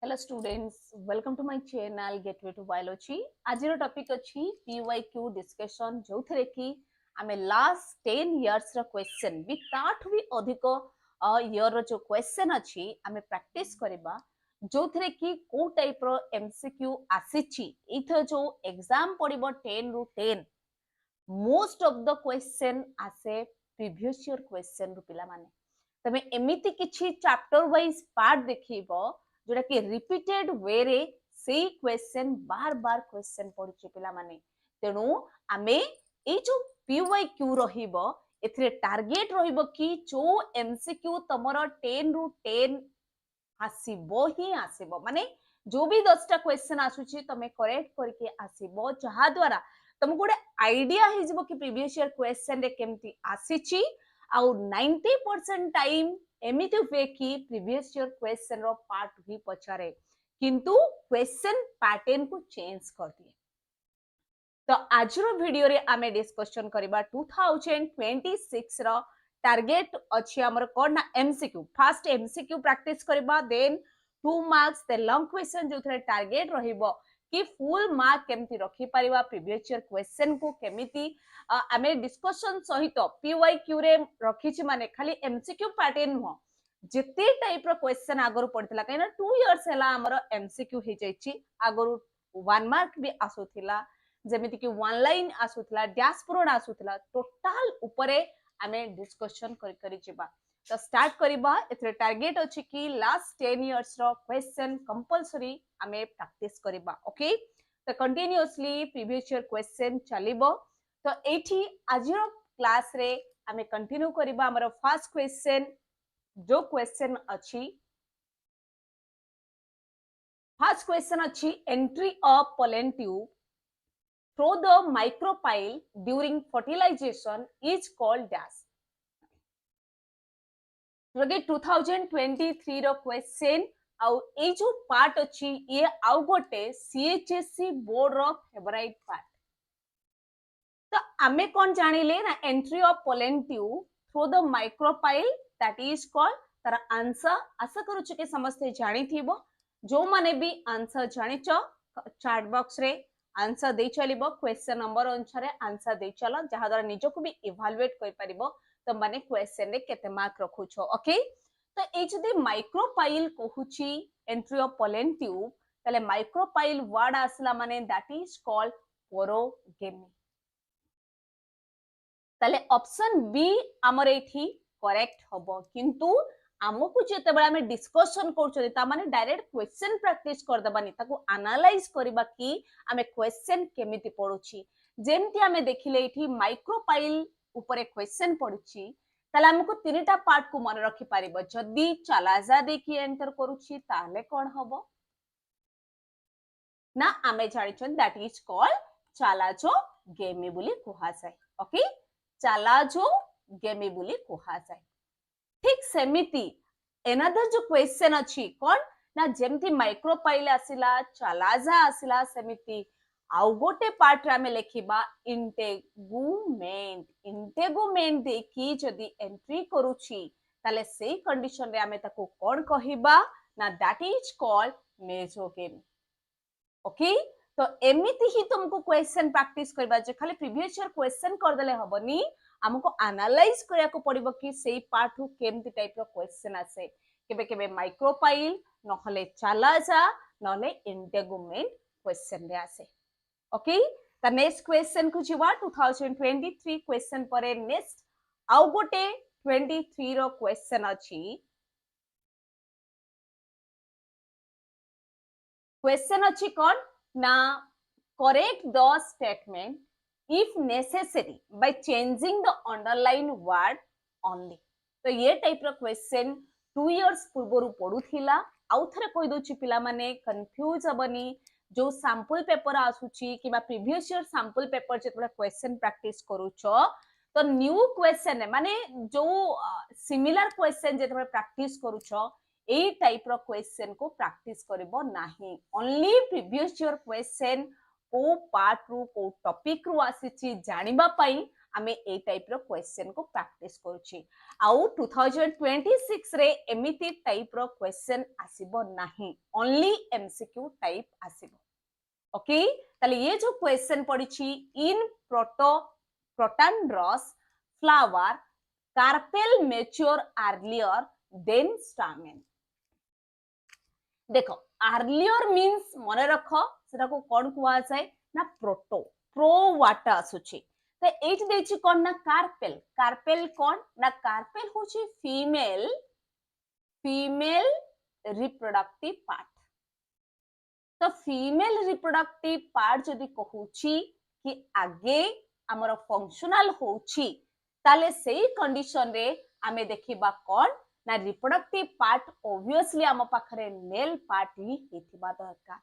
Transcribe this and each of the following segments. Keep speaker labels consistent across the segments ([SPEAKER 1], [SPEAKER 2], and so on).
[SPEAKER 1] Hello students, welcome to my channel Gateway to Biology. आज रो topic अछि PYQ discussion जो थरे कि आमे लास्ट 10 इयर्स रो क्वेश्चन भी ताठ भी अधिक इयर रो जो क्वेश्चन अछि आमे प्रैक्टिस करबा जो थरे कि को टाइप रो MCQ आसीची इथ जो एग्जाम पड़िबो 10 रु 10 मोस्ट ऑफ द क्वेश्चन आसे प्रीवियस ईयर क्वेश्चन रु पिला माने तमे एमिति किछि चैप्टर वाइज पार्ट देखिबो जोटा कि रिपीटेड वे रे से क्वेश्चन बार बार क्वेश्चन पड़ुछि पिला माने तेनु आमे ए जो PYQ रहिबो एथरे टारगेट रहिबो कि जो MCQ तमरो 10 रु 10 आसीबो ही आसीबो माने जो भी 10 टा क्वेश्चन आसुछि तमे करेक्ट करके आसीबो जहा द्वारा तुमको गोटे आइडिया हे जिवो कि प्रीवियस ईयर क्वेश्चन रे केमती आसीछि आउ 90% टाइम एमिति हुए कि प्रीवियस ईयर क्वेश्चन रो पार्ट भी पचारे किंतु क्वेश्चन पैटर्न को चेंज कर दिए। तो आज रो वीडियो रे आमे डिस्कशन करबा 2026 रो टारगेट अछि हमर कोन ना MCQ फर्स्ट MCQ प्रैक्टिस करबा then 2 marks the long question जो थरे टारगेट रहिबो कि फुल मार्क केमती रखी परिबा प्रीवियस ईयर क्वेश्चन को केमिति आमे डिस्कशन सहित PYQ रे रखी छि माने खाली MCQ पैटर्न हो जिते टाइप रो क्वेश्चन आगरु पड़थिला काइना 2 इयर्स हला हमर MCQ हे जाय छि आगरु 1 मार्क भी आसुथिला जेमिति कि वन लाइन आसुथिला डैशबोर्ड आसुथिला टोटल ऊपरे आमे डिस्कशन करि जिबा तो स्टार्ट करबा एथरे टारगेट अछि कि लास्ट 10 इयर्स रो क्वेश्चन कंपलसरी आमे प्रैक्टिस करबा ओके तो कंटीन्यूअसली प्रीवियस ईयर क्वेश्चन चलिबो तो एठी आज रो क्लास रे आमे कंटिन्यू करबा हमर फर्स्ट क्वेश्चन जो क्वेश्चन अछि फर्स्ट क्वेश्चन अछि entry of pollen tube through the micropyle during fertilization is called dash लगे 2023 रो क्वेश्चन आउ ए जो पार्ट अछि ये आउ गोटे CHSE बोर्ड रो फेवरेट पार्ट तो आमे कोन जानिले ना entry of pollen tube through the micropyle that is called तार आंसर आशा करूछु कि समस्त जानि थिबो जो माने भी आंसर जानिचो चैट बॉक्स रे आंसर दे चलिबो क्वेश्चन नंबर अनुसार आंसर दे चलो जहा द्वारा निजो को भी इवैल्यूएट कर परिबो तो माने क्वेश्चन रे केते मार्क रखुछो ओके तो ए जदि माइक्रोपाइल कहूची एंट्री ऑफ pollen tube तले माइक्रोपाइल वर्ड आसला माने दैट इज कॉल्ड पोरोगेमी तले ऑप्शन बी हमर एठी करेक्ट हबो किंतु हमकु जेते बेला में डिस्कशन करछो ता माने डायरेक्ट क्वेश्चन प्रैक्टिस कर दबानी ताको एनालाइज करबा कि हमें क्वेश्चन केमिति पडुची जेमति हमें देखिले एठी माइक्रोपाइल ऊपर क्वेश्चन पडुची ताले हमकु तीनटा पार्ट को मन रखि पारिबो जदी चालाजा देखि एंटर करूची ताले कोन हबो ना हमें जानिछन दैट इज कॉल्ड चालाजो गेमी बोली कुहा जाय ओके चालाजो गेमी बोली कुहा जाय ठीक सेमिति एनादर जो क्वेश्चन अछि कोन ना जेमति माइक्रोपाइल आसिला चालाजा आसिला सेमिति आउ गोटे पार्ट रे लेखिबा इंटेगुमेंट देखि जदी एंट्री करूची ताले सेही कंडीशन रे हमें ताको कोन कहिबा ना दैट इज कॉल्ड मेसोगेमी ओके तो एमिति ही तुमको क्वेश्चन प्रैक्टिस करबा जे खाली प्रीवियस ईयर क्वेश्चन कर देले हबनी हमको एनालाइज करिया को पड़िबो कि सेही पार्ट हु केमति टाइप रो क्वेश्चन आसे केबे केबे माइक्रोपाइल नहले चालाजा नहले इंटेगुमेंट क्वेश्चन रे आसे ओके द नेक्स्ट क्वेश्चन को जिवा 2023 क्वेश्चन परे नेक्स्ट आउ गोटे 23 रो क्वेश्चन अछि क्वेश्चन अछि कोन ना correct the statement if necessary by changing the underline word only तो ये टाइप रो क्वेश्चन 2 इयर्स पूर्वरु पडुथिला आउ थरे कोइ दोछि पिला माने कंफ्यूज हबनी जो सैंपल पेपर आसुची किबा प्रीवियस ईयर सैंपल पेपर जेतबे क्वेश्चन प्रैक्टिस करूछो तो न्यू क्वेश्चन है माने जो सिमिलर क्वेश्चन जेतबे प्रैक्टिस करूछो ए टाइप रो क्वेश्चन को प्रैक्टिस करबो नाही ओनली प्रीवियस ईयर क्वेश्चन को पार्ट रु को टॉपिक रु आसीची जानिबा पई आमे ए टाइप रो क्वेश्चन को प्रैक्टिस करूची आउ 2026 रे एमिति टाइप रो क्वेश्चन आसीबो नाही ओनली एमसीक्यू टाइप आसीबो ओके ताले ये जो क्वेश्चन पड़ी in protandrous flower carpel mature earlier than stamen देखो अर्लियर मीन्स मन रख सेटा को कोन कुआ जाय ना प्रोटो प्रो वाटा आसुची तो एट देछि कोन ना कार्पेल कार्पेल कोन ना कार्पेल होची फीमेल रिप्रोडक्टिव पार्ट तो फीमेल रिप्रोडक्टिव पार्ट जदी कहूची कि आगे हमर फंक्शनल होची ताले सेही कंडीशन रे आमे देखिबा कोन ना रिप्रोडक्टिव पार्ट ऑब्वियसली आम पाखरे मेल पार्ट ही हेथिबा दरकार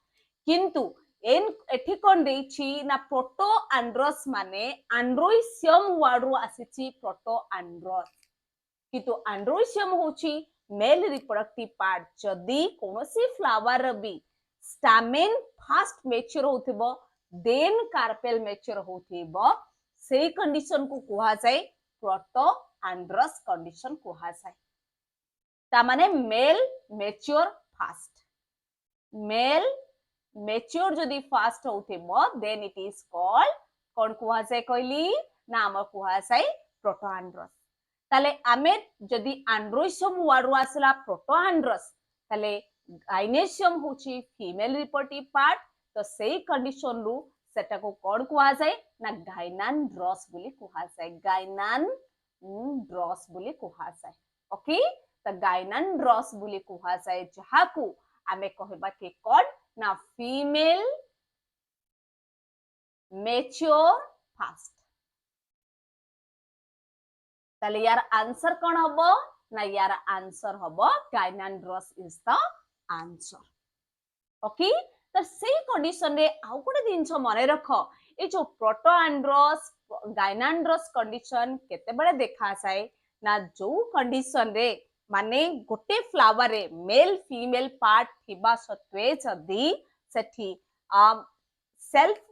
[SPEAKER 1] किंतु एठी कोन देछि ना प्रोटो एंड्रोस माने एंड्रोइसियम वर्ड रो आसीछि प्रोटो एंड्रोस किंतु एंड्रोइसियम होछि मेल रिप्रोडक्टिव पार्ट जदी कोनोसी फ्लावर बी स्टामेन फास्ट मैच्योर होथिबो देन कार्पेल मैच्योर होथिबो सेही कंडीशन को कुहा जाय प्रोटो एंड्रोस कंडीशन कुहा जाय ता माने male mature first male mature जदी फास्ट होथिबो देन इट इज कॉल्ड कोन कुहा जाय कहली ना हम कुहा जाय प्रोटो एंड्रोस ताले आमे जदी एंड्रोइसियम वर्ड रो आसला प्रोटो एंड्रोस ताले गाइनेसियम होची फीमेल रिप्रोडक्टिव पार्ट तो सेही कंडीशन रु सेटा को कोन कुहा जाय ना गाइनान ड्रॉस बोली कुहा जाय गाइनान ड्रॉस बोली कुहा जाय ओके तो गाइनान ड्रॉस बोली कुहा जाय जहा को आमे कहबा के कोन ना फीमेल मैच्योर फास्ट ताले यार आंसर कोन हबो ना यार आंसर हबो गाइनान ड्रॉस इज द आंसर ओके तो से कंडीशन रे आउ गोटे दिनछ मने रख ए जो प्रोटो एंड्रोस गाइनांड्रोस कंडीशन केते बळे देखा जाय ना जो कंडीशन रे माने गोटे फ्लावर रे मेल फीमेल पार्ट थिबा सत्वे जदी सेठी सेल्फ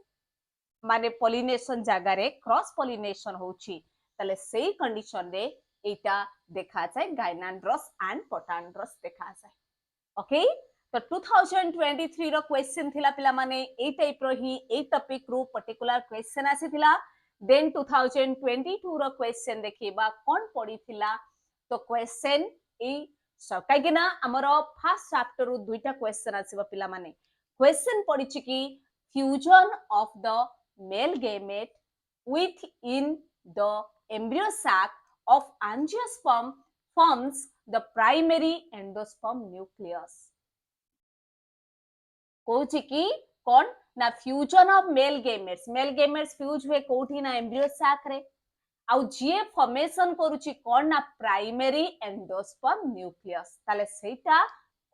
[SPEAKER 1] माने पॉलिनेशन जगह रे क्रॉस पॉलिनेशन होची तले सेही कंडीशन रे एटा देखा जाय गाइनांड्रोस एंड प्रोटोंड्रोस देखा जाय ओके तो 2023 रो क्वेश्चन थिला पिला माने ए टाइप रो ही ए टॉपिक रो पर्टिकुलर क्वेश्चन आसी थिला देन 2022 रो क्वेश्चन देखिबा कोन पड़ी थिला तो क्वेश्चन ए सकागिना हमरो फर्स्ट चैप्टर रो दुईटा क्वेश्चन आसीबा पिला माने क्वेश्चन पड़ी छि कि fusion of the male gamete with in the embryo sac of angiosperm forms the primary endosperm nucleus Kochi की कौन ना fusion of male gametes fuse हुए कोठी ना एम्ब्रियो sac रे आउ जे फॉर्मेशन करूची कौन ना प्राइमरी एंडोस्पर्म न्यूक्लियस ताले सेटा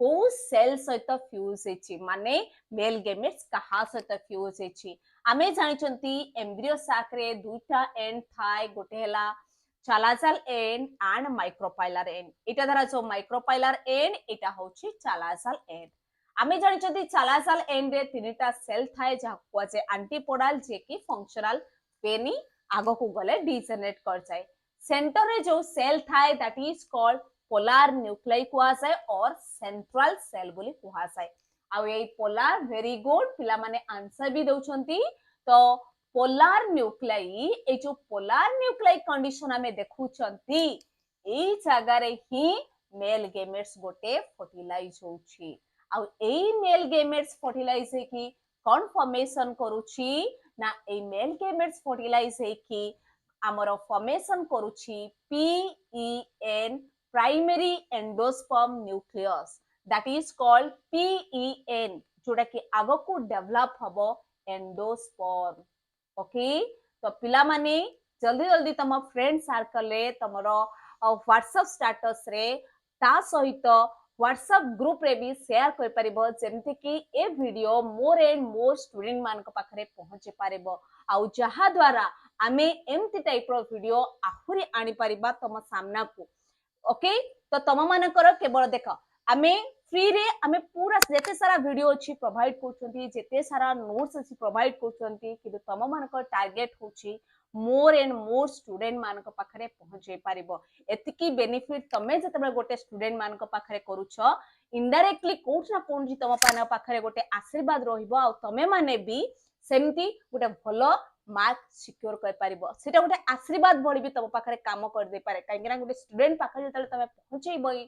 [SPEAKER 1] को सेल सहित फ्यूज हेची माने मेल गैमेट्स कहा सहित फ्यूज हेची आमे जानिचंती एम्ब्रियो sac रे दुईटा एंड थाय गोटे हला चालाजाल एंड एंड माइक्रोपाइलर एंड एटा धरा जो माइक्रोपाइलर एंड एटा होची चालाजाल एंड आमे जानिचंती चालाजाल एंड रे तीनटा सेल थाए जहा कोजे एंटीपोडल जे की फंक्शनल पेनी आगो को गले डिजेनरेट कर जाए सेंटर रे जो सेल थाए that is called polar nuclei कुआ जाए और सेंट्रल सेल बोली कुआ जाए आ ए पोलर वेरी गुड पिला माने आंसर भी दउछंती तो पोलर न्यूक्लियाई ए जो पोलर न्यूक्लियाई कंडीशन हमें देखुछंती ए जगह रे ही मेल गैमेट्स गोटे फर्टिलाइज होउची आ ए मेल गैमेट्स फर्टिलाइज है कि कौन फॉर्मेशन करूची ना ए मेल गैमेट्स फर्टिलाइज है कि हमर फॉर्मेशन करूची PEN primary endosperm nucleus that is called PEN जोटा कि आगो को डेवलप हबो एंडोस्पर्म ओके तो पिला माने जल्दी जल्दी तम फ्रेंड सर्कल रे तमरो व्हाट्सएप स्टेटस रे ता सहित व्हाट्सएप ग्रुप रे भी शेयर कर परिबो जेमते कि ए video more and more student मान को पाखरे पहुंचे पारिबो आउ जहा द्वारा आमे एमती टाइप रो वीडियो आहुरी आनी परिबा तम सामना को ओके तो तम मानकर केवल देख आमे फ्री रे आमे पूरा जेते सारा वीडियो अछि प्रोवाइड करछंती जेते सारा नोट्स अछि प्रोवाइड करछंती कि तम मानक टारगेट होछि मोर एंड मोर स्टूडेंट मानक पाखरे पहुंचे पारिबो एतिकी बेनिफिट तमे जतबे गोटे स्टूडेंट मानक पाखरे करूछ इनडायरेक्टली कोठ ना कोन जी तम पाखरे गोटे आशीर्वाद रहिबो आ तमे माने भी सेमती गोटे भलो मार्क सिक्योर कर पारिबो सेटा गोटे आशीर्वाद भଳି भी तम पाखरे काम कर दे पारे काहे ना गोटे स्टूडेंट पाखरे जतले तमे पहुंचेइबो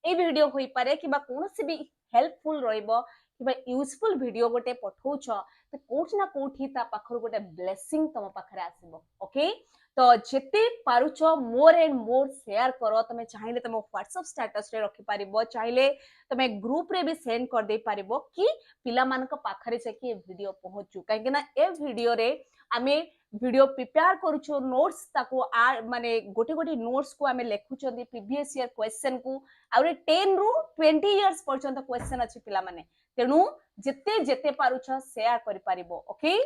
[SPEAKER 1] ए वीडियो होई पारे कि कौन भी हेल्पफुल रहिबो कि यूजफुल वीडियो गोटे पठौछ तो कोठ ना कोठी ता पाखर गोटे ब्लेसिंग तम पाखरे आसीबो ओके तो जेते पारुछ मोर एंड मोर शेयर करो तमे चाहिले तम व्हाट्सएप स्टेटस रे रखि पारिबो चाहिले तमे ग्रुप रे भी सेंड कर दे पारिबो कि पिला मानक पाखरे से कि वीडियो पहुंचू काहे ना ए वीडियो रे आमे वीडियो प्रिपेयर करूछु नोट्स ताको माने गोटे गोटे नोट्स को आमे लेखुचंदी प्रीवियस ईयर क्वेश्चन को आउरे 10 रु 20 इयर्स पर्यंत क्वेश्चन अछि पिला माने तेनु जेते जेते पारुछ शेयर करि पारिबो ओके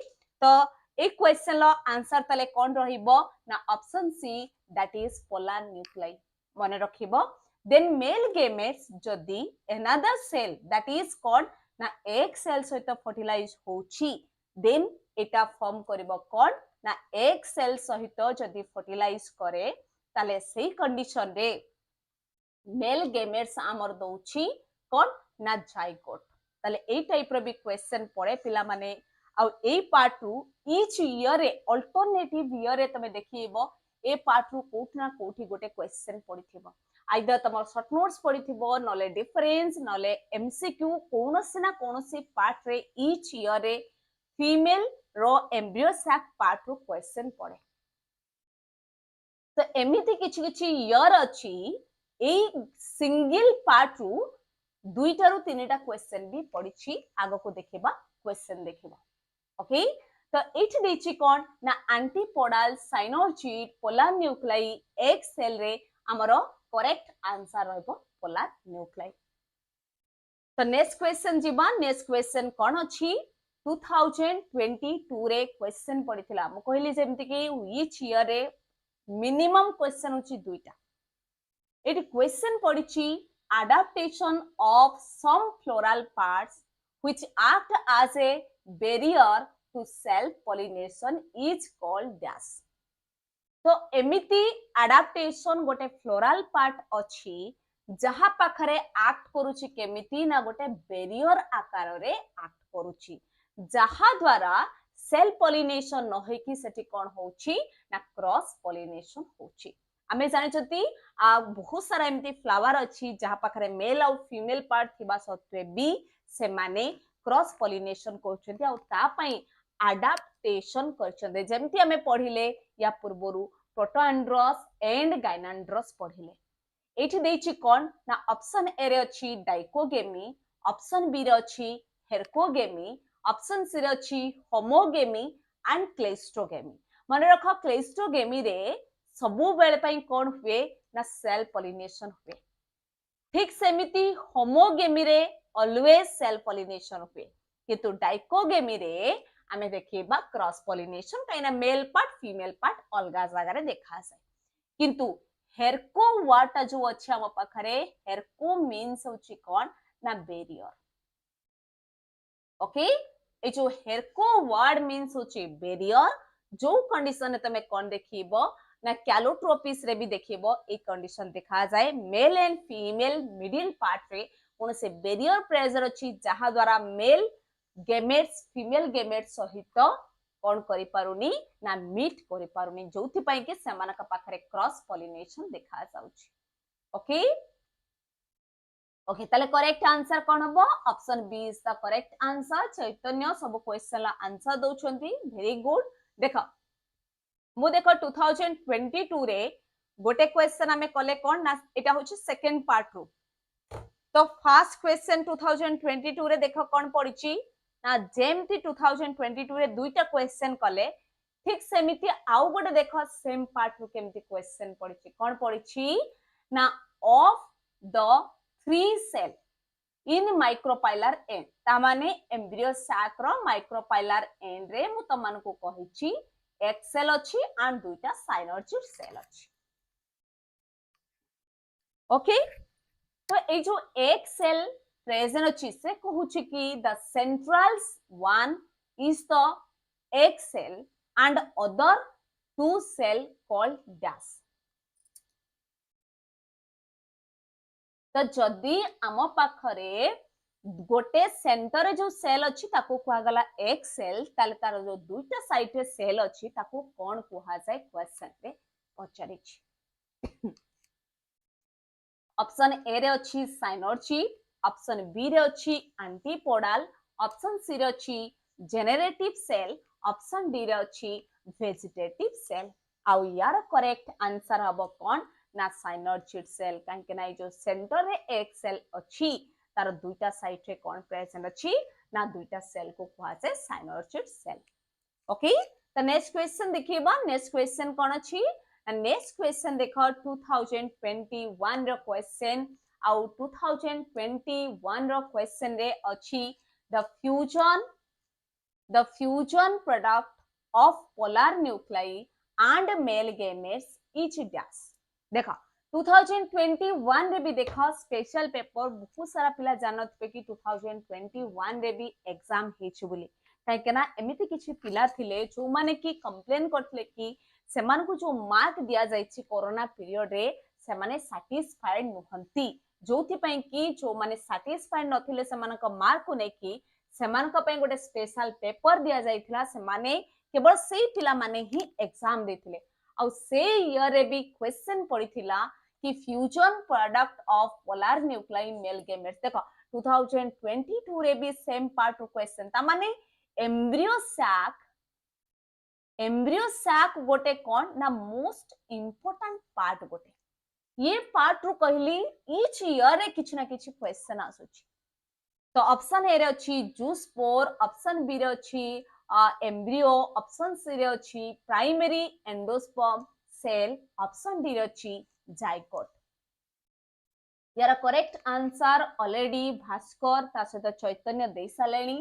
[SPEAKER 1] तो ए क्वेश्चन लो आंसर तले कोन रहिबो ना option C that is polar nuclei मने रखिबो देन मेल गेमेट्स जदी another cell that is called ना एक सेल सहित फर्टिलाइज होछि देन एटा फॉर्म करिबो कोन ना एक सेल सहित जदी फर्टिलाइज करे ताले सेही कंडीशन रे मेल गेमेट्स आमर दउछि कोन ना जाइगोट ताले ए टाइप रो भी क्वेश्चन पड़े पिला माने आ ए पार्ट रु ईच ईयर रे अल्टरनेटिव ईयर रे तमे देखिबो ए पार्ट रु कोठ ना कोठी गोटे क्वेश्चन पड़िथिबो आइदर तमर शॉर्ट नोट्स पड़िथिबो नले डिफरेंस नले एमसीक्यू कोनोसी ना कोनोसी पार्ट रे ईच ईयर रे फीमेल रो एम्ब्रियो सैक पार्ट रु क्वेश्चन पड़े तो एमिति किछि किछि ईयर अछि ए सिंगल पार्ट रु दुईटा रु तीनटा क्वेश्चन भी पड़िछि आगो को देखिबा क्वेश्चन देखिबा ओके तो एठी देछि कोन ना एंटीपोडल साइनोजिड पोलर न्यूक्लाई एक सेल रे हमरो करेक्ट आंसर रहबो पोलर न्यूक्लाई तो नेक्स्ट क्वेश्चन जीवा नेक्स्ट क्वेश्चन कोन अछि 2022 रे क्वेश्चन पड़िथिला म कहली जेमति कि व्हिच ईयर रे मिनिमम क्वेश्चन अछि दुईटा एटी क्वेश्चन पड़िछि adaptation of some floral parts which act as a barrier to self pollination is called dash तो एमिति adaptation गोटे floral part अछि जहा पाखरे एक्ट करूछि केमिति ना गोटे बेरियर आकार रे एक्ट करूछि जहा द्वारा सेल्फ पॉलिनेशन न होई कि सेठी कोन होछि ना क्रॉस पॉलिनेशन होछि आमे जानिछथि बहुत सारा एमती फ्लावर अछि जहा पाखरे मेल और फीमेल पार्ट थिबा सत्वे बी से माने क्रॉस पॉलिनेशन करछथि आ ता पई एडाप्टेशन करछथि जेमति हमें पढिले या पूर्वरु प्रोटोएंड्रस एंड गाइनांड्रस पढिले एठी देछि कोन ना ऑप्शन ए रे अछि डाइकोगेमी ऑप्शन बी रे अछि हेरकोगेमी ऑप्शन सी रे अछि होमोगेमी एंड क्लेस्टोगेमी माने रखो क्लेस्टोगेमी रे सबु बेले पई कोन हुए ना सेल पॉलिनेशन हुए ठीक सेमिति होमोगेमी रे ऑलवेज सेल पॉलिनेशन हुए किंतु डाइकोगेमी रे आमे देखिबा क्रॉस पॉलिनेशन काइना मेल पार्ट फीमेल पार्ट अलगा जगह रे देखा जाय किंतु हेरको वर्ड जो अछि हम पाखरे हेरको मीन्स होछि कोन ना बेरियर ओके ए जो हेरको वर्ड मीन्स होछि बेरियर जो कंडीशन तमे कोन देखिबो ना कैलोट्रोपिस रे भी देखिबो ए कंडीशन देखा जाए male and female middle part रे कोन से बेरियर प्रेशर अछि जहा द्वारा मेल गेमेट्स फीमेल गेमेट्स सहित कोन करि पारुनी ना मीट करि पारुनी जोथि पई के समानक पाखरे क्रॉस पॉलिनेशन देखा जाउछि ओके ओके ताले करेक्ट आंसर कोन हबो option B is the correct answer Chaitanya सब क्वेश्चन ला आंसर दउछंती वेरी गुड देखो मु देखो 2022 रे गोटे क्वेश्चन हमें कले कोन ना एटा होछि सेकंड पार्ट रो तो फर्स्ट क्वेश्चन 2022 रे देखो कोन पड़िछि ना जेमति 2022 रे दुईटा क्वेश्चन कले ठीक सेमिति आउ गोटे देखो सेम पार्ट रो केमति क्वेश्चन पड़िछि कोन पड़िछि ना of the free cell in micropylar end ता माने एम्ब्रियो सैक रो माइक्रोपाइलर एंड रे मु तमन को कहिछि एक सेल अछि एंड दुईटा साइनोजिड सेल अछि ओके तो ए जो एक सेल प्रेजेंट अछि से कहूछि कि the central one is the egg cell and other two cell called dash. तो जदि आम पाखरे गोटे सेंटर जो सेल अछि ताको कुहा गला एक सेल ताले तार जो दुईटा साइड रे सेल अछि ताको कोन कुहा जाय क्वेश्चन रे पचारि छी. ऑप्शन ए रे अछि साइनोर्चिड, ऑप्शन बी रे अछि एंटीपोडल, ऑप्शन सी रे अछि जेनेरेटिव सेल, ऑप्शन डी रे अछि वेजिटेटिव सेल. आउ यार करेक्ट आंसर हबो कोन ना साइनोर्चिड सेल. काहे ना जो सेंटर रे एक सेल अछि तार दुईटा साइड रे कोन प्रेजेंट अछि ना दुईटा सेल को कुहा जाय साइनोर्चिड सेल. ओके तो नेक्स्ट क्वेश्चन देखिबा. नेक्स्ट क्वेश्चन कोन अछि. नेक्स्ट क्वेश्चन देखो 2021 रो क्वेश्चन. आउ 2021 रो क्वेश्चन रे अछि the fusion product of polar nuclei and male gametes each dash. देखा 2021 रे भी देखा स्पेशल पेपर बहुत सारा पिला जानत कि 2021 रे भी एग्जाम हेछु बोली. काहे ना एमिति किछि पिला थिले जो माने कि कंप्लेन करथले कि सेमान को जो मार्क दिया जायछि कोरोना पीरियड रे से माने सैटिस्फाइड नहंती. जोथि पई कि जो माने सैटिस्फाइड नथिले सेमान को मार्क को नै कि सेमान को पई गोटे स्पेशल पेपर दिया जायथिला. सेमाने केवल सेई पिला माने ही एग्जाम देथिले. आ से ईयर रे भी क्वेश्चन पड़िथिला कि fusion product of polar nuclei male gametes. देखो 2022 रे भी सेम पार्ट रो क्वेश्चन ता माने एम्ब्रियो सैक गोटे कोन ना मोस्ट इंपोर्टेंट पार्ट गोटे. ये पार्ट रो कहली ईच ईयर रे किछ ना किछ क्वेश्चन आसुची. तो ऑप्शन ए रे अछि जूस्पोर, ऑप्शन बी रे अछि एम्ब्रियो, ऑप्शन सी रे अछि primary endosperm cell, option D रे अछि जाइगोट. यार करेक्ट आंसर ऑलरेडी भास्कर ता सहित चैतन्य दे सालेनी.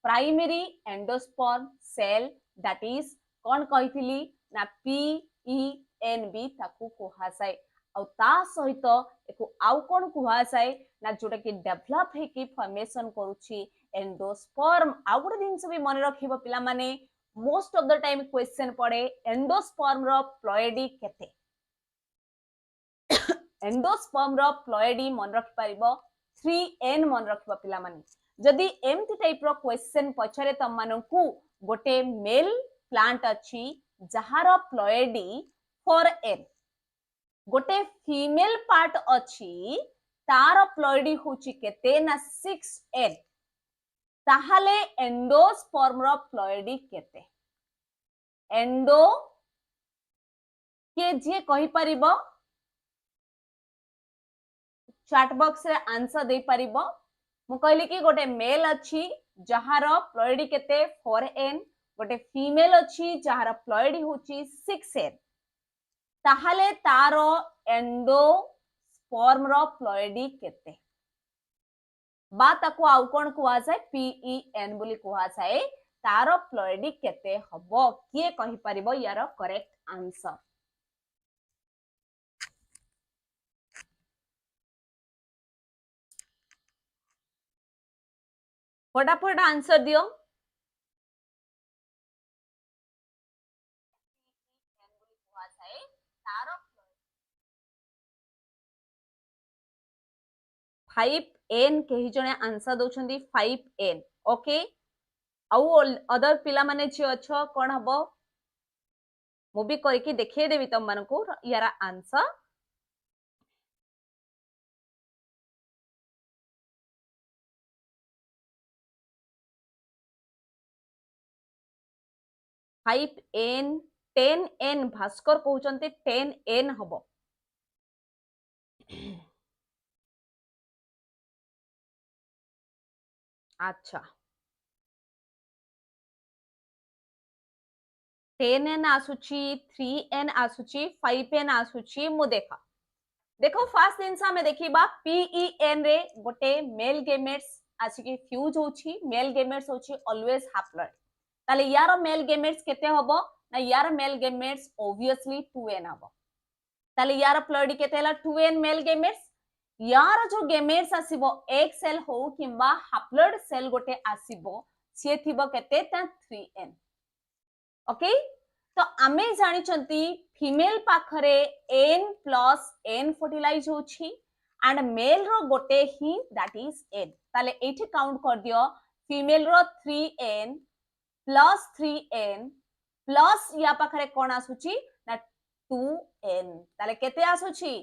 [SPEAKER 1] Primary endosperm cell that is कोन कहिथिली ना PENB ताकू कोहा जाय. आ ता सहित एको आउ कोन कोहा जाय ना जोटा कि डेवलप हे कि फॉर्मेशन करूची एंडोस्पर्म. आ गुड दिनस भी मन रखिबो पिला माने most of the time question पड़े एंडोस्पर्म रो प्लॉइडी केते. एंडोस्पर्म रो प्लॉइडी मन रखि परिबो 3N मन रखिबो पिला माने. जदि एमती टाइप रो क्वेश्चन पछरे तम मानकू गोटे मेल प्लांट अछि जहार प्लॉइडी 4N, गोटे फीमेल पार्ट अछि तार प्लॉइडी होची केते ना 6N. ताहाले एंडोस्पर्म रो प्लॉइडी केते. एंडो के जे कहि परिबो चैट बॉक्स रे आंसर दे परिबो. मु कहली कि गोटे मेल अछि जहार प्लॉइडी केते 4N, गोटे फीमेल अछि जहार प्लॉइडी होची 6N. ताहाले तारो एंडोस्पर्म रो प्लॉइडी केते बा ताको आउ कोन कुआ जाय PEN बोली कुआ जाय. तारो प्लॉइडी केते हबो किए कहि परिबो यार करेक्ट आंसर. फटाफट आंसर दियो. तारो 5N केही जने आंसर दोछंदी 5N. ओके आउ अदर पिला माने जे अछो कोन हबो मु भी करके देखिए देबी तम मानको यार answer. Five N 10N Bhaskar कहउचंती 10N हबो. अच्छा 10N आसुची, 3N आसुची, 5N आसुची. मु देखा देखो फास्ट जिनसा में देखिबा PEN रे गोटे मेल गेमेट्स आसिकी फ्यूज होची. मेल गेमेट्स होची ऑलवेज हैप्लॉइड. ताले यार मेल गेमेट्स केते हबो ना यार मेल गेमेट्स ऑब्वियसली 2N हबो. ताले यार प्लॉइडी केते हला 2N मेल गेमेट्स. यार जो गेमेट्स आसीबो एक सेल हो किंबा हाप्लॉइड सेल गोटे आसीबो से थिबो केते 3n ओके तो आमे जानि चंती फीमेल पाखरे n प्लस n फर्टिलाइज होछि एंड मेल रो गोटे ही दैट इज n ताले एठी काउंट कर दियो फीमेल रो 3n प्लस 3n प्लस या पाखरे कोन आसुची ना 2n ताले केते आसुची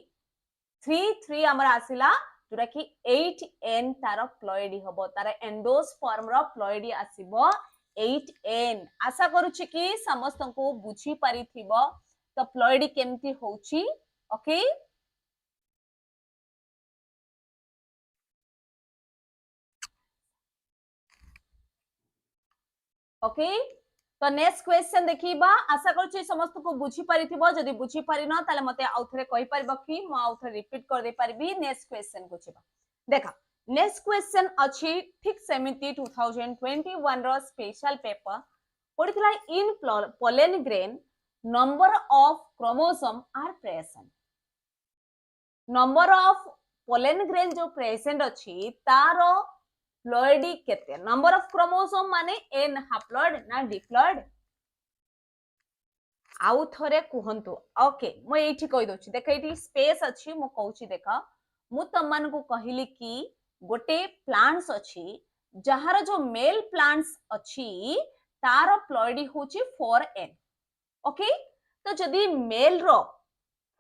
[SPEAKER 1] 3 हमर आसिला जोरा कि 8n तार प्लॉइडी हबो तार एंडोस्पर्म रो प्लॉइडी आसीबो 8n आशा करूची कि समस्त को बुझी परिथिबो तो प्लॉइडी केमती होची ओके ओके तो नेक्स्ट क्वेश्चन देखिबा आशा करूची समस्त को बुझी परिथिबो जदी बुझी परिनो ताले मते आउथरे कहि परबो कि म आउथरे रिपीट कर दे परबी नेक्स्ट क्वेश्चन को छिबा देखा नेक्स्ट क्वेश्चन अच्छी ठीक सेमिति 2021 रो special paper पढ़ितला in pollen grain number of chromosome are present number of pollen grain जो present अच्छी तारो प्लॉइडी केते नंबर ऑफ क्रोमोसोम माने n हाप्लॉइड ना डिप्लॉइड आउ थरे कुहंतु ओके मो एठी कहि दोछि देख एठी स्पेस अछि मो कहूछि देख मु तमन को कहिली कि गोटे प्लांट्स अछि जहार जो मेल प्लांट्स अछि तार प्लॉइडी होछि 4n ओके तो जदी मेल रो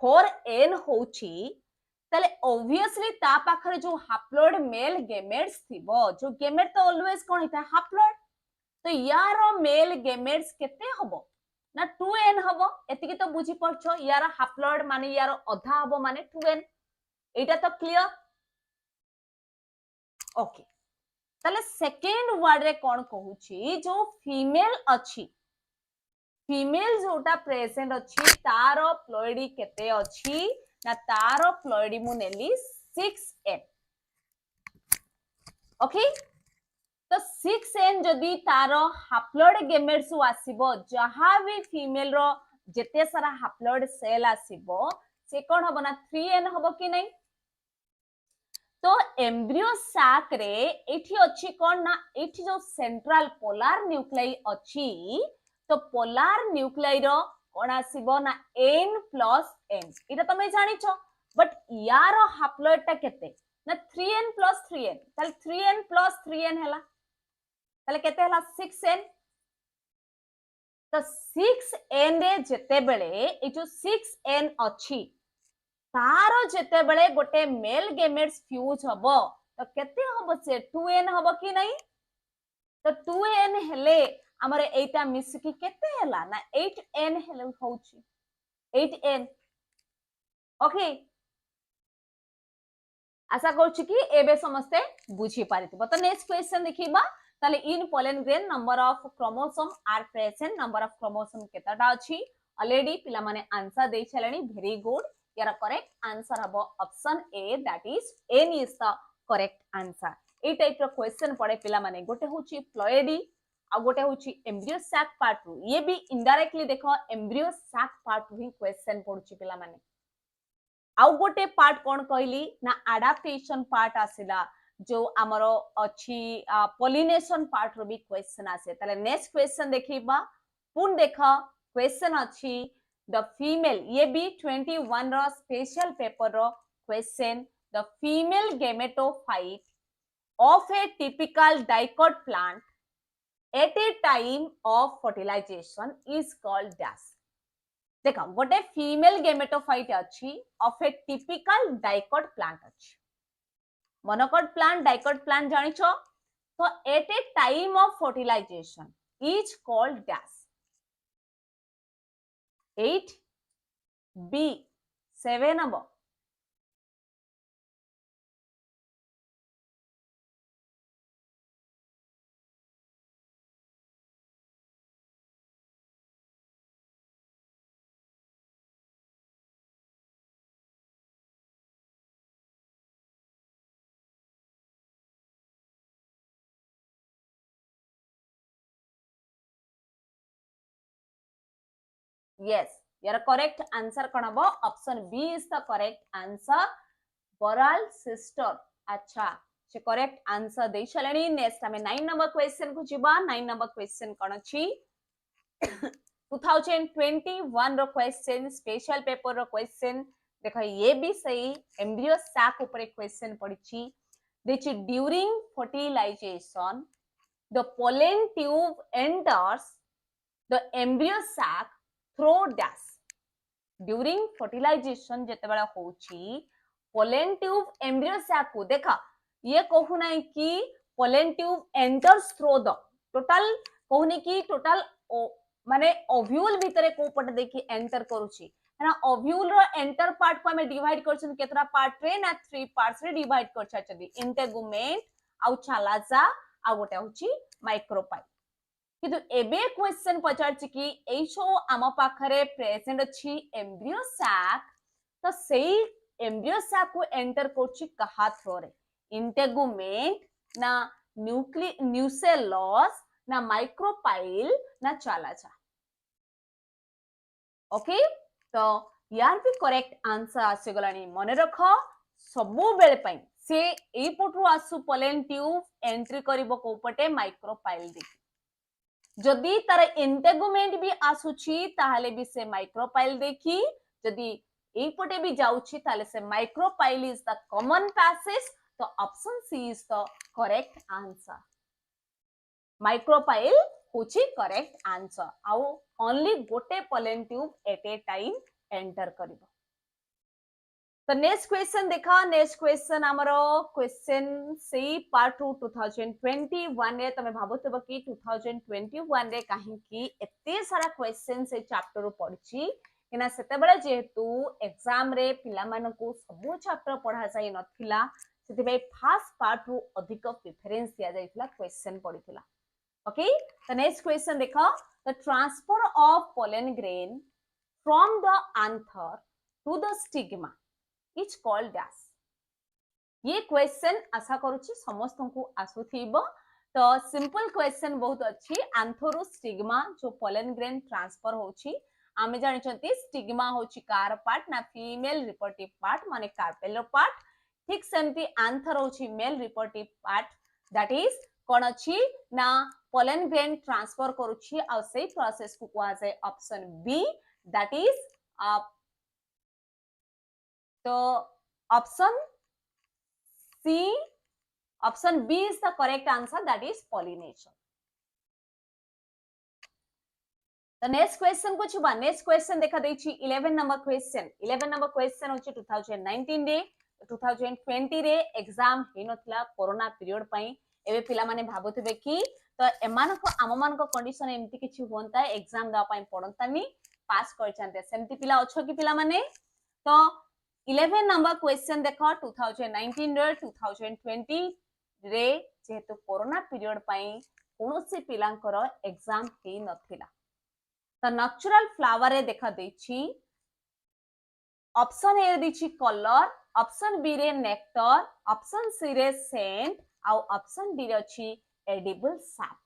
[SPEAKER 1] 4n होछि तले ऑब्वियसली ता पाखरे जो हाप्लॉइड मेल गेमेट्स थिबो जो गेमेट तो ऑलवेज कोन हिता हाप्लॉइड तो यारो मेल गेमेट्स केते हबो ना 2n हबो एतिकी तो बुझी परछो यार हाप्लॉइड माने यार अधा हबो माने 2n एटा तो क्लियर ओके तले सेकंड वर्ड रे कोन कहूची जो फीमेल अछि फीमेल जोटा प्रेजेंट अछि तारो प्लॉइडी केते अछि ना तारो प्लॉइडी मु नेली 6n ओके तो 6n जदी तारो हाप्लॉइड गेमेट्स आसीबो जहा भी फीमेल रो जेते सारा हाप्लॉइड सेल आसीबो से कोन हबो ना 3n हबो कि नहीं तो एम्ब्रियो सैक रे एठी अछि कोन ना एठी जो सेंट्रल पोलार न्यूक्लियाई अछि तो पोलार न्यूक्लियाई रो कोन आसीबो ना n प्लस n इटा तमे जानिछो बट यारो हाप्लॉइड ता केते ना 3n प्लस 3n ताले 3n प्लस 3n हैला ताले केते हैला 6n तो 6n रे जेते बेले ए जो 6n अछि तारो जेते बेले गोटे मेल गेमेट्स फ्यूज हबो तो केते हबो से 2n हबो कि नहीं तो 2n हेले हमरे एटा मिसकी केते हैला ना 8n हेले होउची 8n ओके आशा करछु कि एबे समस्ते बुझी पारिथिबो तो नेक्स्ट क्वेश्चन देखिबा ताले इन pollen grain number of chromosome are present number of chromosome केताटा अछि ऑलरेडी पिला माने आंसर दे छलेनी वेरी गुड यार करेक्ट आंसर हबो option A that is n is the correct answer ए टाइप रो क्वेश्चन पड़े पिला माने गोटे होची प्लॉइडी आ गोटे होची एम्ब्रियो सैक पार्ट रु ये भी इनडायरेक्टली देखो एम्ब्रियो सैक पार्ट रु ही क्वेश्चन पडुची पिला माने आउ गोटे पार्ट कोन कहली ना एडाप्टेशन पार्ट आसिला जो हमरो अछि पॉलिनेशन पार्ट रो भी क्वेश्चन आसे तले नेक्स्ट क्वेश्चन देखिबा पुन देखा क्वेश्चन अछि द फीमेल ये भी 21 रो स्पेशल पेपर रो question the female gametophyte of a typical dicot plant at a time of fertilisation is called dash देखा गोटे फीमेल गेमेटोफाइट अछि of a typical dicot plant अछि मोनोकोट प्लांट डाइकोट प्लांट जानिछो तो at a time of fertilisation is called dash 8 B 7 अब yes your correct answer kon habo option B is the correct answer Baral sister अच्छा से correct answer दे चलेनी next हमें 9 number question को जीवा 9 number question कौन अछि 2021 रो क्वेश्चन स्पेशल पेपर रो क्वेश्चन देखो ये भी सही एम्ब्रियो सैक ऊपर क्वेश्चन पड़िछि देखि during fertilization the pollen tube enters the embryo sac through dash during fertilization जेतेबेला होची pollen tube embryo sac को देखा ये कहू नहीं कि pollen tube enters through the total कहूनी कि total माने ओव्यूल भितरे को पट देखि एंटर करूची है ना ओव्यूल रो एंटर पार्ट को हमें डिवाइड करछन केतरा पार्ट रे ना 3 पार्ट्स रे डिवाइड करछा चदी इंटेगुमेंट आउ छालाजा आ गोटे होची माइक्रोपाइल किंतु एबे क्वेश्चन पचारछि कि एछो आम पाखरे प्रेजेंट अछि एम्ब्रियो सैक तो सेही एम्ब्रियो सैक को एंटर करछि कहा थ्रो रे इंटेगुमेंट ना न्यूसेलस ना माइक्रोपाइल ना चालाजा ओके तो यार भी करेक्ट आंसर आसी गलानी मने रखो सबु बेले पई से एई पटु आसु पोलेन ट्यूब एंट्री करिवो को पटे माइक्रोपाइल दे जदि तार इंटेगुमेंट भी आसुची ताहले भी से माइक्रोपाइल देखी जदि एई पटे भी जाउची ताहले से micropyle is the common passage तो option C is the correct answer micropyle होची करेक्ट आंसर आउ ओनली गोटे pollen tube at a time enter करिवो तो नेक्स्ट क्वेश्चन देखा नेक्स्ट क्वेश्चन हमरो क्वेश्चन से पार्ट 2 2021 रे तमे भाबुतबो कि 2021 रे काहे कि एते सारा क्वेश्चन से चैप्टर रो पढछि किना सेते बेले जेहेतु एग्जाम रे पिला मानको सब चैप्टर पढा जाई नथिला सेते बे फर्स्ट पार्ट रो अधिक प्रेफरेंस दिया जाइथिला क्वेश्चन पढिथिला ओके the next question देखो the transfer of pollen grain from the anther to the stigma is called dash ये क्वेश्चन आशा करूची समस्त को आसुथिबो तो सिंपल क्वेश्चन बहुत अच्छी आंथर स्टिग्मा जो पोलेन ग्रेन ट्रांसफर होची आमे जानि छथि स्टिग्मा होची कार पार्ट ना फीमेल रिप्रोडक्टिव पार्ट माने कार्पेलर पार्ट ठीक सेमती आंथर होची male reproductive part that is कोन अछि ना पोलेन ग्रेन ट्रांसफर करूची आ सेही प्रोसेस को कोआ जाय ऑप्शन बी दैट इज तो option C option B is the correct answer that is pollination the next question को छुबा नेक्स्ट क्वेश्चन देखा देछि 11 नंबर क्वेश्चन होची 2019 रे 2020 रे एग्जाम हे नथला कोरोना पीरियड पई एबे पिला माने भाबुतबे कि तो एमान को आम मान को कंडीशन एमती किछि होंता एग्जाम दा पई पडंतानी पास कर चंते सेमती पिला अछो कि पिला माने तो 11 नंबर क्वेश्चन देखो 2019 रे 2020 रे जेहेतु कोरोना पीरियड पई कोनोसी पिलांकर एग्जाम हे नथिला तो नेचुरल फ्लावर रे देखा देछि ऑप्शन ए दिछि कलर ऑप्शन बी रे नेक्टर ऑप्शन सी रे सेंट आउ ऑप्शन डी रे अछि एडिबल सैप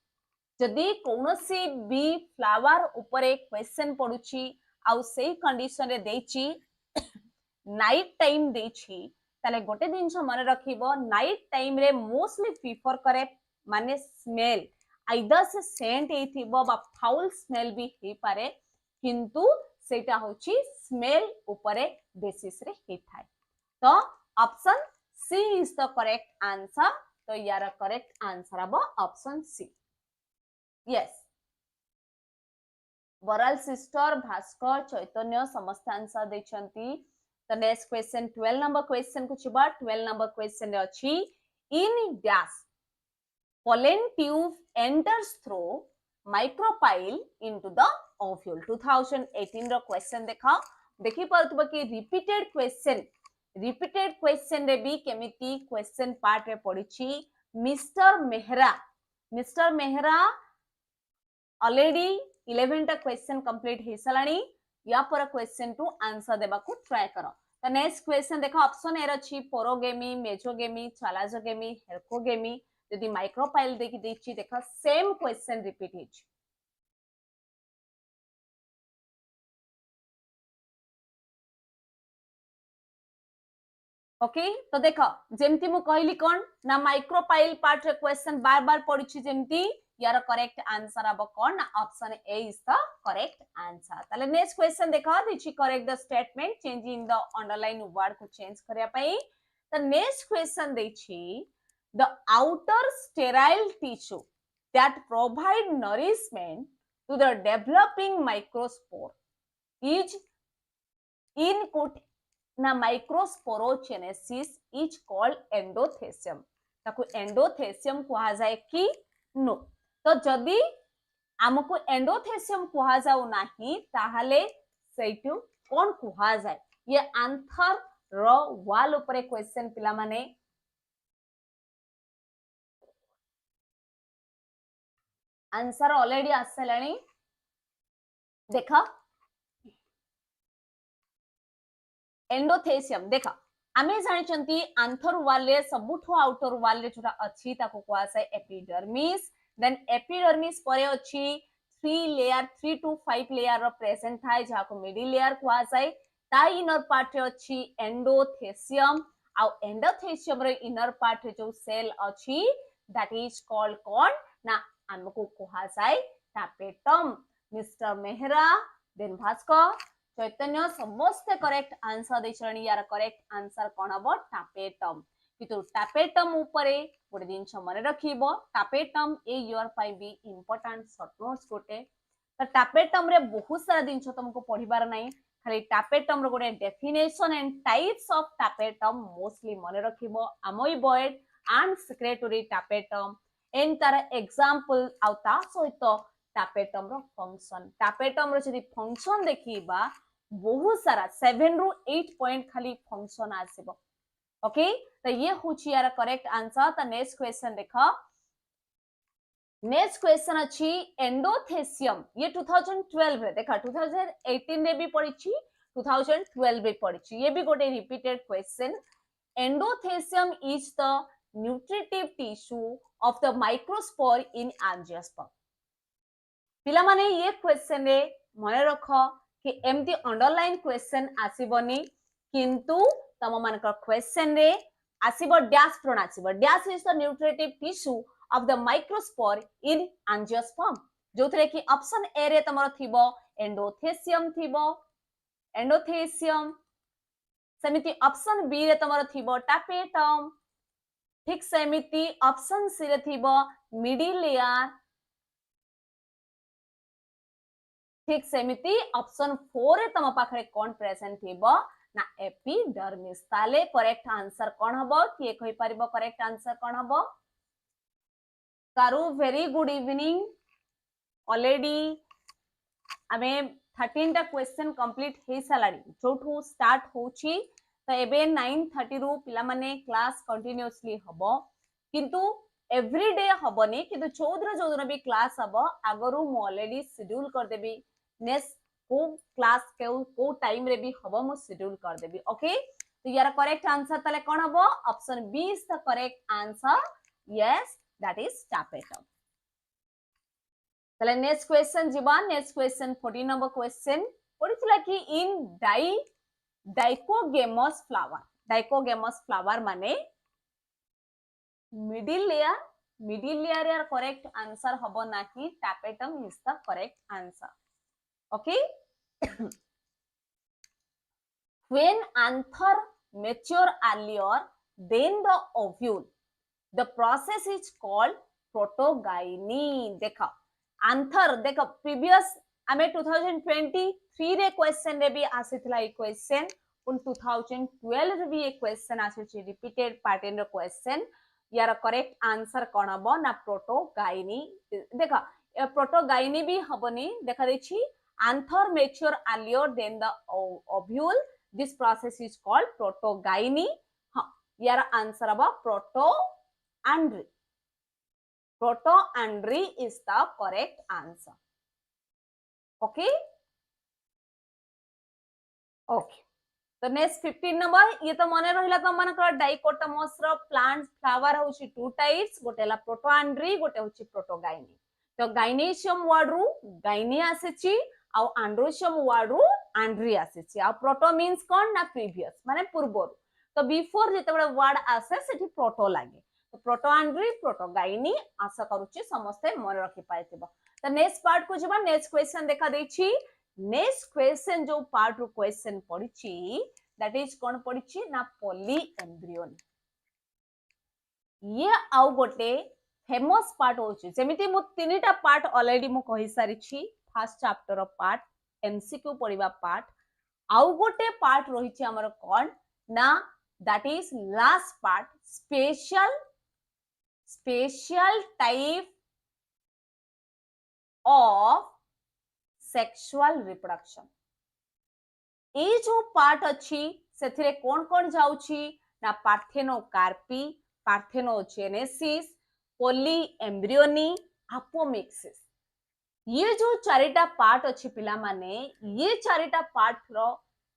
[SPEAKER 1] जदि कोनोसी बी फ्लावर ऊपर क्वेश्चन पडुछि आउ सेही कंडीशन रे देछि नाइट टाइम देछि ताले गोटे दिन मन रखिबो नाइट टाइम रे मोस्टली प्रिफर करे माने स्मेल आइदर से सेंट एथिबो बा फाउल स्मेल भी हे पारे किंतु सेटा होची स्मेल ऊपरे बेसिस रे हे थाय तो option C is the correct answer तो यार करेक्ट आंसर अब option C yes Baral sister Bhaskar Chaitanya समस्त आंसर देछंती तो नेक्स्ट क्वेश्चन 12 नंबर क्वेश्चन को छिबा 12 नंबर क्वेश्चन रे अछि in dash pollen tube enters through micropyle into the ovule 2018 रो क्वेश्चन देखि परतबो कि रिपीटेड क्वेश्चन रे भी केमिति क्वेश्चन पार्ट रे पडिछि मिस्टर मेहरा ऑलरेडी 11 टा क्वेश्चन कंप्लीट हे सलानी या पर क्वेश्चन टू आंसर देबा को ट्राई करो तो नेक्स्ट क्वेश्चन देखो ऑप्शन ए रछि पोरोगेमी मेजोगेमी चालाजोगेमी हेरकोगेमी यदि माइक्रोपाइल देखि देछि देखा सेम क्वेश्चन रिपीट हिच ओके तो देख जेमती मु कहली कोन ना माइक्रोपाइल पार्ट रे क्वेश्चन बार बार पड़िछि जेमती यार करेक्ट आंसर अब कोन ना option A is the correct answer ताले नेक्स्ट क्वेश्चन देखा दिछि correct the statement changing the underline word को चेंज करिया पई the next question दिछि the outer sterile tissue that provide nourishment to the developing microspore is input na microsporogenesis is called endothecium ताकू endothecium कहा जाए कि no तो जदि आमको एंडोथेसियम कहा जाऊ नाही ताहले सेटू कोन कहा जाए ये आंसर रो वाल ऊपर क्वेश्चन पिला माने आंसर ऑलरेडी आसलानी देखा एंडोथेसियम देखा आमे जानिचंती आंथर वाल रे सबुठो आउटर वाल रे जोटा अछि ताको कोआ से एपिडर्मिस देन एपिडर्मिस परे अछि 3 to 5 लेयर रो प्रेजेंट थाय जाको मिडिल लेयर कोआ जाय ता इनर पार्ट रे अछि एंडोथेसियम आ एंडोथेसियम रे इनर पार्ट रे जो सेल अछि दैट इज कॉल्ड कोन ना हमको कोहा जाय टापेटम मिस्टर मेहरा देन भास्कर चैतन्य समस्त करेक्ट आंसर देछणी यार करेक्ट आंसर कोन हबो टापेटम कितु टापेटम ऊपरे गोटे जिंस मन रखिबो टापेटम ए योर पाई बी इंपोर्टेंट शॉर्ट नोट्स गोटे तो टापेटम रे बहुत सारा जिंस तुमको पढिबार नाही खाली टापेटम रो गोटे definition and types of tapetum mostly मन रखिबो amoeboid and secretory tapetum and तार एग्जांपल आउता सहित टापेटम रो टापेटम रो जदी फंक्शन देखिबा बहुत सारा 7 रु 8 पॉइंट खाली फंक्शन आसीबो ओके तो ये होची यार करेक्ट आंसर तो नेक्स्ट क्वेश्चन देखो नेक्स्ट क्वेश्चन अछि एंडोथेसियम ये 2012 रे देखा 2018 रे भी पढिछि 2012 रे पढिछि ये भी गोटे repeated question endothecium is the nutritive tissue of the microspore in angiosperm पिला माने ये क्वेश्चन रे मने रखो कि एमती अंडरलाइन क्वेश्चन आसीबनी किंतु तम मानक क्वेश्चन रे आसीबो डैश प्रोन आसीबो dash is the nutritive tissue of the microspore in angiosperm जोथरे कि ऑप्शन ए रे तमरो थिबो एंडोथेसियम थिबो एंडोथेसियम समिति ऑप्शन बी रे तमरो थिबो टापेटम ठीक सेमिति ऑप्शन सी रे थिबो मिडिल लेयर ठीक सेमिति ऑप्शन 4 रे तम पाखरे कोन प्रेजेंट थिबो ना एपिडर्मिस ताले करेक्ट आंसर कोन हबो किए कहि परिबो करेक्ट आंसर कोन हबो कारू वेरी गुड इवनिंग ऑलरेडी आमे 13 टा क्वेश्चन कंप्लीट हे सलाडी जोठू स्टार्ट होची तो एबे 9:30 रु पिला माने क्लास कंटिन्यूअसली हबो किंतु एवरीडे हबनी किंतु 14 जोदन भी क्लास हबो आगरु मो ऑलरेडी शेड्यूल कर देबी नेक्स्ट को क्लास को टाइम रे भी हबो मो शेड्यूल कर देबी ओके तो यार करेक्ट आंसर तले कोन हबो option B is the correct answer yes that is tapetum तले नेक्स्ट क्वेश्चन जीवा नेक्स्ट क्वेश्चन 14 नंबर क्वेश्चन पडितला कि इन डाइकोगेमस फ्लावर माने मिडिल लेयर यार करेक्ट आंसर हबो नाही tapetum is the correct answer okay when anther mature earlier than the ovule the process is called protogyny देखा anther देखा previous हमें 2023 रे क्वेश्चन रे भी आसीतला ई क्वेश्चन उन 2012 रे भी एक क्वेश्चन आसी रिपीटेड पैटर्न रो क्वेश्चन यार करेक्ट आंसर कोन हबो ना प्रोटोगाइनी देखा प्रोटोगाइनी भी हबनी देखा देछि anther mature earlier than the ovule this process is called protogyny हां यार आंसर हबो protoandry is the correct answer okay तो नेक्स्ट 15 नंबर ये तो मने रहिला त मानकर डाइकोटमस रो प्लांट फ्लावर होची टू टाइप्स गोटेला प्रोटोआंड्री गोटे होची प्रोटोगाइनी तो गाइनेशियम वर्ड रु गाइनी आसेची आ आंड्रोशियम वर्ड रु आंड्री आसेची आ प्रोटो मींस कोन ना प्रीवियस माने पूर्व तो बिफोर जेतेबेले वर्ड आसे सेठी प्रोटो लागे तो प्रोटो आंड्री प्रोटोगाइनी आशा करूची समस्ते मन रखि पाइथिबो तो नेक्स्ट पार्ट को जबा नेक्स्ट क्वेश्चन देखा देछि नेक्स्ट क्वेश्चन जो पार्ट रो क्वेश्चन पडिछि दैट इज कोन पडिछि ना पॉलीएम्ब्रियोनी ये आउ गोटे फेमस पार्ट होछि जेमिति मु तीनटा पार्ट ऑलरेडी मु कहि सारी छी first chapter of part MCQ पढिबा पार्ट आउ गोटे पार्ट रहिछि हमर कोन ना that is last part special type of sexual reproduction ए जो पार्ट अछि सेथिरे कोन जाउछि ना पार्थेनोकार्पी पार्थेनोजेनेसिस पोलीएम्ब्रियोनी अपोमिक्सिस ये जो चारिटा पार्ट अछि पिला माने ये चारिटा पार्ट रो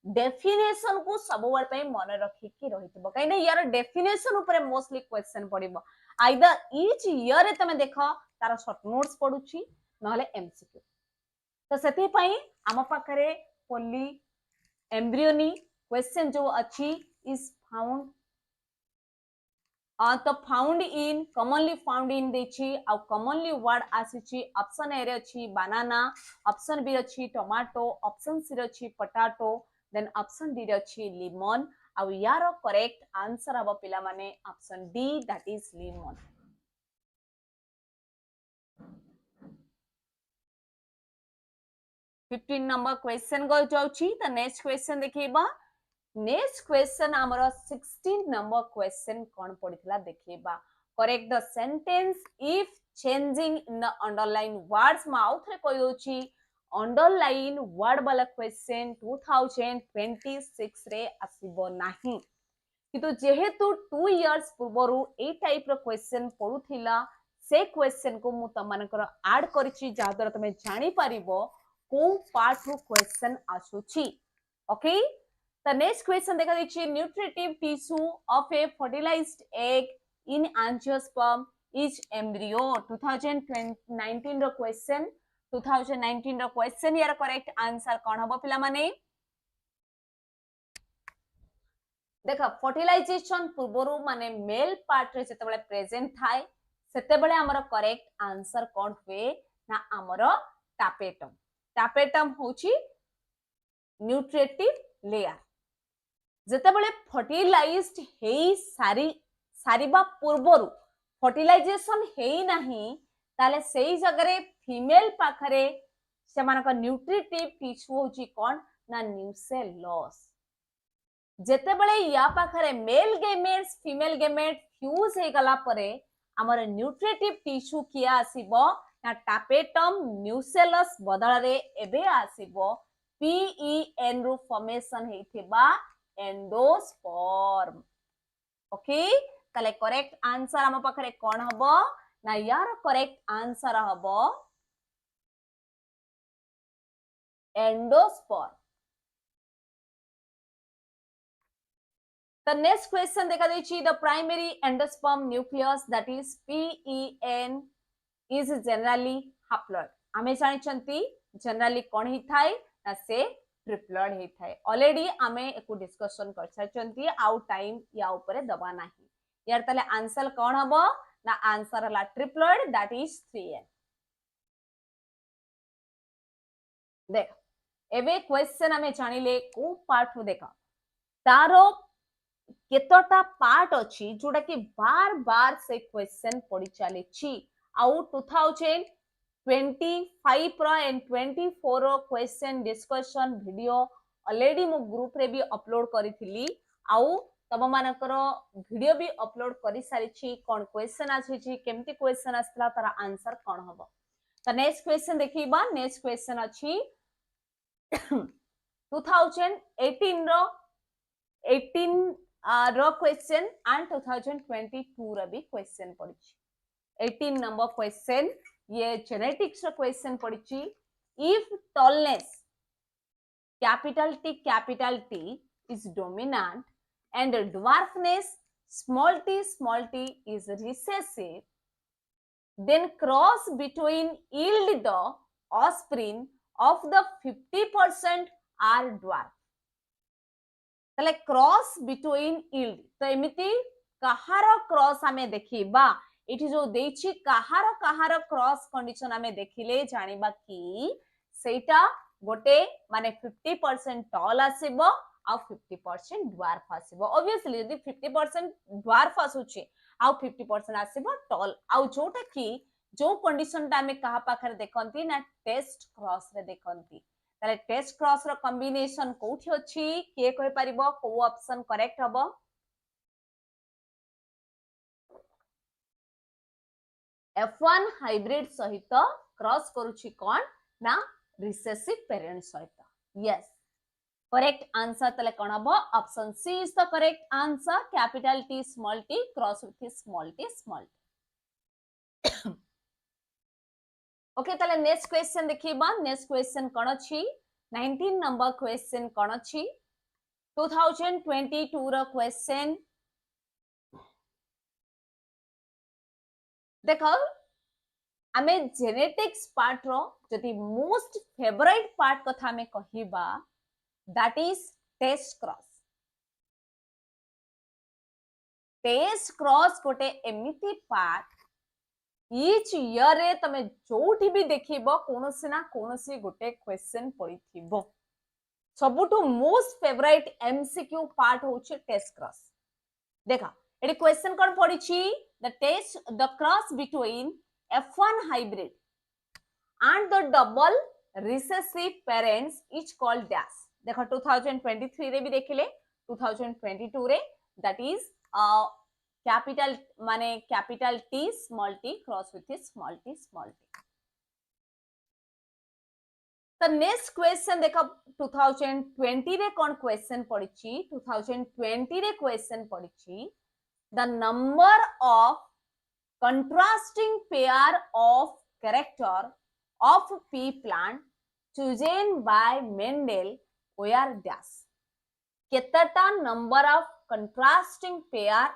[SPEAKER 1] डेफिनेशन को सब बार पे मन रखि कि रहितबो काई नै यार डेफिनेशन ऊपर मोस्टली क्वेश्चन पडिबो आइदर ईच ईयर रे तमे देखो तार शॉर्ट नोट्स पडुछि नहले एमसीक्यू तो सेति पई हम पाखरे पोली एम्ब्रियोनी क्वेश्चन जो अछि इज फाउंड तो commonly found in देछि आ commonly word आसीछि ऑप्शन ए रे अछि बनाना ऑप्शन बी अछि टोमेटो ऑप्शन सी रे अछि पोटैटो देन ऑप्शन डी रे अछि लेमन आ यार करेक्ट आंसर हबो पिला माने option D that is lemon fifteen number question go जाउछि त नेक्स्ट क्वेश्चन देखिबा नेक्स्ट क्वेश्चन हमर 16 नंबर क्वेश्चन कोन पडितला देखिबा correct the sentence if changing in the underline words mouth रे कहि दोछि अंडरलाइन वर्ड वाला क्वेश्चन 2026 रे आसीबो नाही किंतु जेहेतु 2 इयर्स पूर्वरु ए टाइप रो क्वेश्चन पडुथिला से क्वेश्चन को मु तमनकर ऐड करिछि जा द्वारा तमे जानि परिबो को पार्ट रो क्वेश्चन आसुछि ओके The next question देखा दीजिए nutritive tissue of a fertilized egg in angiosperm is embryo 2019 रो क्वेश्चन 2019 रो क्वेश्चन यार करेक्ट आंसर कोन हबो पिला माने देखा फर्टिलाइजेशन पूर्वरु माने मेल पार्ट रे जतबेले प्रेजेंट थाए सेतेबेले हमर करेक्ट आंसर कोन हुए ना हमर टापेटम होची न्यूट्रिटिव लेयर जेतेबेले फर्टिलाइज्ड हेई सारीबा पूर्वरु फर्टिलाइजेशन हेई नाही ताले सेई जगरे फीमेल पाखरे सेमानका न्यूट्रिटिव टिश्यू होची कोन ना न्यूसेलस जेतेबेले या पाखरे male gametes female gamete fuse हे गला परे हमर न्यूट्रिटिव टिश्यू किया आसीबो ना टापेटम न्यूसेलस बदल रे एबे आसीबो PEN रू फॉर्मेशन हेथिबा endosperm ओके ताले करेक्ट आंसर हम पाखरे कोन हबो ना यार करेक्ट आंसर हबो endosperm the next question देखा देछि the primary endosperm nucleus that is PEN is generally haploid हमें जानि छंती जनरली कोन हि थाए ना से ट्रिप्लॉइड हे थाए ऑलरेडी आमे एको डिस्कशन कर छचंती आउ टाइम या ऊपर दबा नाही यार तले आंसर कोन हबो ना आंसर हला ट्रिप्लॉइड दैट इज 3n देख एबे क्वेश्चन हमें जानिले को पार्ट देखा तारो केतोटा पार्ट अछि जोडा कि बार बार से क्वेश्चन पड़ी चले छी आउ 2025 रो एंड 24 रो क्वेश्चन डिस्कशन वीडियो ऑलरेडी मो ग्रुप रे भी अपलोड करिथिली आउ तब मानकर वीडियो भी अपलोड करि सारी छी कोन क्वेश्चन आछि छी केमती क्वेश्चन आस्तला तार आंसर कोन हबो त नेक्स्ट क्वेश्चन देखिबा नेक्स्ट क्वेश्चन अछि 2018 रो 18 रो क्वेश्चन एंड 2022 रो भी क्वेश्चन पड़ी 18 नंबर क्वेश्चन ये जेनेटिक्स रो क्वेश्चन पड़ी if tallness capital T is dominant and dwarfness small t is recessive, then cross between yield the offspring of the 50% are dwarf. तले cross between yield तो एमिति कहार cross आमे देखिबा इठी जो देछि कहार क्रॉस कंडीशन आमे देखिले जानिबा कि सेटा गोटे माने 50% टॉल आसीबो आ 50% ड्वार्फ आसीबो ऑब्वियसली यदि 50% ड्वार्फ आसुची आ 50% आसीबो टॉल आ जोटा कि जो कंडीशन ता आमे कहा पाखरे देखंती ना टेस्ट क्रॉस रे देखंती ताले टेस्ट क्रॉस रो कॉम्बिनेशन कोठी अछि के कहि परिबो को ऑप्शन करेक्ट हबो F1 हाइब्रिड सहित क्रॉस करूची कोन ना रिसेसिव पेरेंट सहित यस करेक्ट आंसर तले कोन हबो option C is the correct answer capital T small t cross with small t small t okay तले नेक्स्ट क्वेश्चन देखिबा नेक्स्ट क्वेश्चन कोन अछि 19 नंबर क्वेश्चन कोन अछि 2022 रो क्वेश्चन देखो आमे जेनेटिक्स पार्ट रो जति मोस्ट फेवरेट पार्ट कथा में कहिबा दैट इज टेस्ट क्रॉस गोटे एमिति पार्ट ईच ईयर रे तमे जोठी भी देखिबो कोनोसी ना कोनोसी गोटे क्वेश्चन पड़िथिबो सबुठु मोस्ट फेवरेट एमसीक्यू पार्ट होची टेस्ट क्रॉस देखा एडी क्वेश्चन कोन पड़िछि the cross between F1 hybrid and the double recessive parents is called dash देखो 2023 रे भी देखिले 2022 रे that is capital माने capital T small t cross with small t small t तो नेक्स्ट क्वेश्चन देखो 2020 रे कोन क्वेश्चन पड़िछि 2020 रे question पड़िछि the number of contrasting pair of character of pea plant chosen by Mendel were dash केतटा number of contrasting pair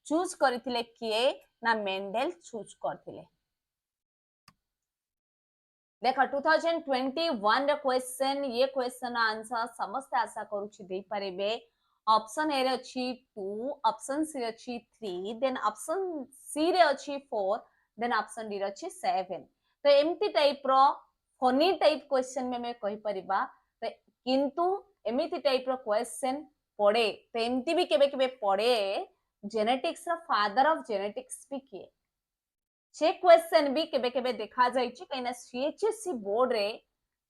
[SPEAKER 1] choose करथिले किए ना Mendel choose करथिले देखो 2021 रे क्वेश्चन ये क्वेश्चन आंसर समस्त आशा करूछि देई परिबे ऑप्शन ए रे अछि 2 ऑप्शन सी रे अछि 3 देन ऑप्शन सी रे अछि 4 देन ऑप्शन डी रे अछि 7 तो एम्ति टाइप रो फनी टाइप क्वेश्चन में कहि परिबा तो किंतु एमिति टाइप रो क्वेश्चन पड़े तो एमती भी केबे केबे पड़े जेनेटिक्स रो फादर ऑफ जेनेटिक्स भी किए से क्वेश्चन भी केबे केबे देखा जाइछि कहिना सीएचएससी बोर्ड रे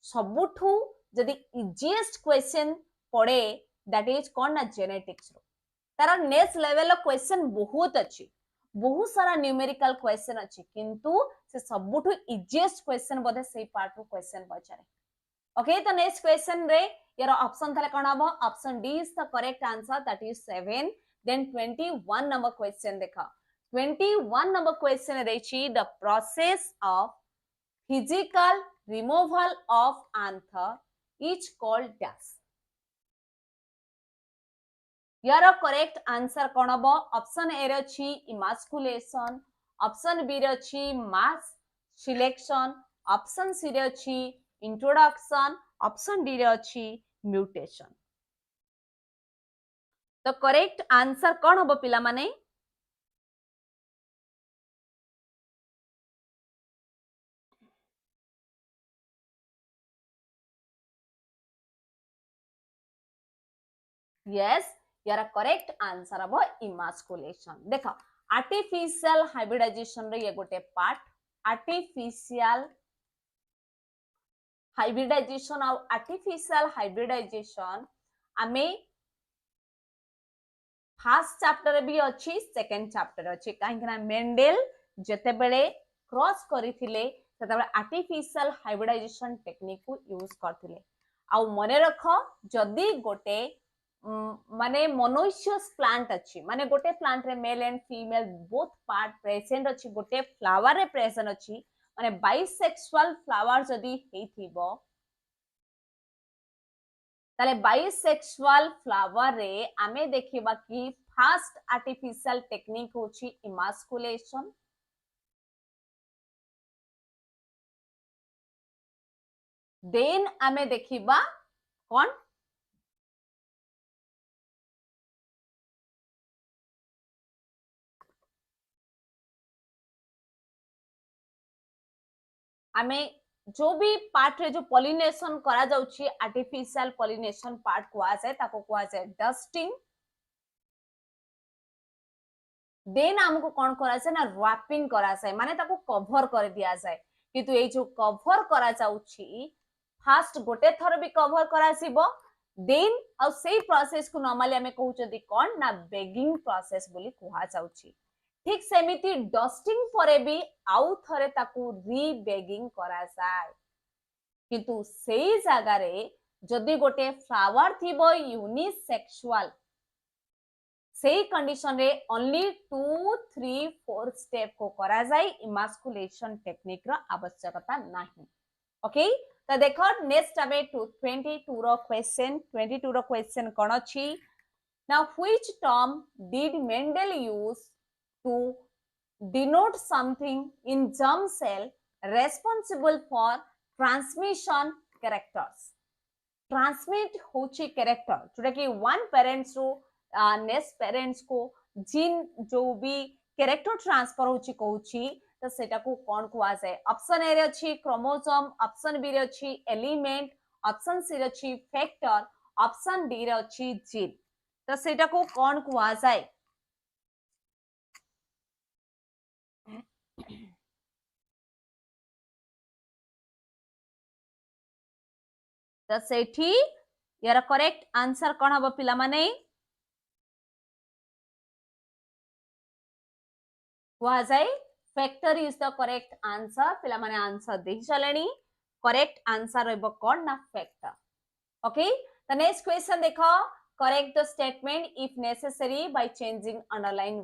[SPEAKER 1] सबुठु जदी इजीएस्ट क्वेश्चन पड़े दैट इज कोन ना जेनेटिक्स रो तार नेक्स्ट लेवल रो क्वेश्चन बहुत अछि बहुत सारा न्यूमेरिकल क्वेश्चन अछि किंतु से सबुठु इजीएस्ट क्वेश्चन बदे सेही पार्ट रो क्वेश्चन पचारे ओके तो नेक्स्ट क्वेश्चन रे यार ऑप्शन थाले कोन हबो option D is the correct answer that is 7 then 21 number question देखा 21 नंबर क्वेश्चन रेची the process of physical removal of anther is called dash यार करेक्ट आंसर कोन हबो ऑप्शन ए रे अछि इमास्कुलेशन ऑप्शन बी रे अछि मास सिलेक्शन ऑप्शन सी रे अछि इंट्रोडक्शन ऑप्शन डी रे अछि म्यूटेशन तो करेक्ट आंसर कोन हबो पिला माने yes यार करेक्ट आंसर हबो इमास्कुलेशन देखो आर्टिफिशियल हाइब्रिडाइजेशन रे ये गोटे पार्ट आर्टिफिशियल हाइब्रिडाइजेशन और आर्टिफिशियल हाइब्रिडाइजेशन आमे फर्स्ट चैप्टर भी अछि सेकंड चैप्टर अछि काहेकना मेंडेल जते बेले क्रॉस करिथिले तते बेले आर्टिफिशियल हाइब्रिडाइजेशन टेक्निक को यूज करथिले आ मने रखो जदी गोटे माने मोनोइशियस प्लांट अछि माने गोटे प्लांट रे male and female both part present अछि गोटे फ्लावर रे प्रेजेंट अछि माने बाइसेक्सुअल फ्लावर जदी हेथिबो ताले बाइसेक्सुअल फ्लावर रे आमे देखिबा कि फर्स्ट आर्टिफिशियल टेक्निक होछि इमास्कुलेशन देन आमे देखिबा कोन आमे जो भी पार्ट रे जो पॉलिनेशन करा जाउची आर्टिफिशियल पॉलिनेशन पार्ट को आ जाए ताको को आ जाए डस्टिंग देन हमको कौन करा जाए ना रैपिंग करा जाए माने ताको कवर कर दिया जाए किंतु ए जो कवर करा जाउची फास्ट गोटे थर भी कवर करा सिबो देन और सेही प्रोसेस को नॉर्मली हमें कहउचदी कोन ना बेगिंग प्रोसेस बोली कुहा जाउची ठीक सेमिति डस्टिंग परे भी आउ थरे ताकू री बेगिंग करा जाए किंतु सेही जगह रे जदि गोटे फ्लावर थिबो यूनिसेक्सुअल सेही कंडीशन रे ओनली 2 3 4 स्टेप को करा जाए इमास्कुलेशन टेक्निक रो आवश्यकता नाही ओके तो देखो नेक्स्ट आबे 22 रो क्वेश्चन 22 रो क्वेश्चन कोन अछि now which term did Mendel use to denote something in germ cell responsible for transmission characters transmit होची character जोटा कि one parents रो नेक्स्ट पेरेंट्स को जीन जो भी कैरेक्टर ट्रांसफर होची कहूची तो सेटा को कोन को आ जाए ऑप्शन ए रे अछि क्रोमोसोम ऑप्शन बी रे अछि एलिमेंट ऑप्शन सी रे अछि फैक्टर ऑप्शन डी रे अछि जीन तो सेटा को कोन को आ जाए तो सेठी यार करेक्ट आंसर कोन हबो पिला माने कुआ जाए factor is the correct answer पिला माने आंसर दे चलेनी करेक्ट आंसर रहबो कोन ना factor okay the next question देखो correct the statement if necessary by changing underline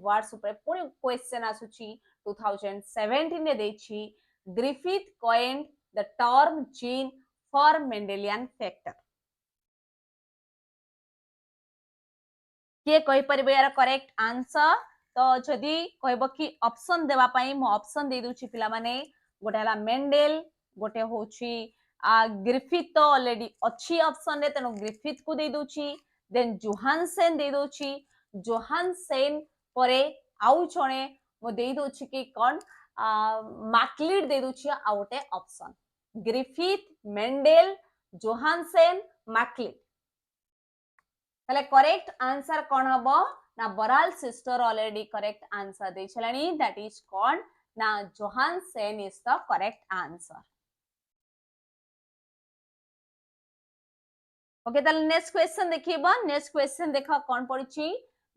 [SPEAKER 1] words ऊपर पूरी क्वेश्चन आसुची 2017 ने देछि Griffith coined the term gene for Mendelian factor के कहि परबे यार करेक्ट आंसर तो जदि कहबो कि ऑप्शन देवा पई मो ऑप्शन दे दूची पिला माने गोटे हला मेंडेल गोटे होची ग्रिफिथ तो ऑलरेडी अच्छी ऑप्शन रे तनो ग्रिफिथ को दे दूची देन जोहानसेन दे दूची जोहानसेन परे आउ जणे मो दे दूची कि कोन मैक्लिड दे दूची आ गोटे option Griffith Mendel Johannsen McLeod तले करेक्ट आंसर कोन हबो ना Baral sister already correct answer दे छलानी दैट इज कॉल्ड ना Johannsen is the correct answer okay तले नेक्स्ट क्वेश्चन देखिबो नेक्स्ट क्वेश्चन देखा कोन पड़िछि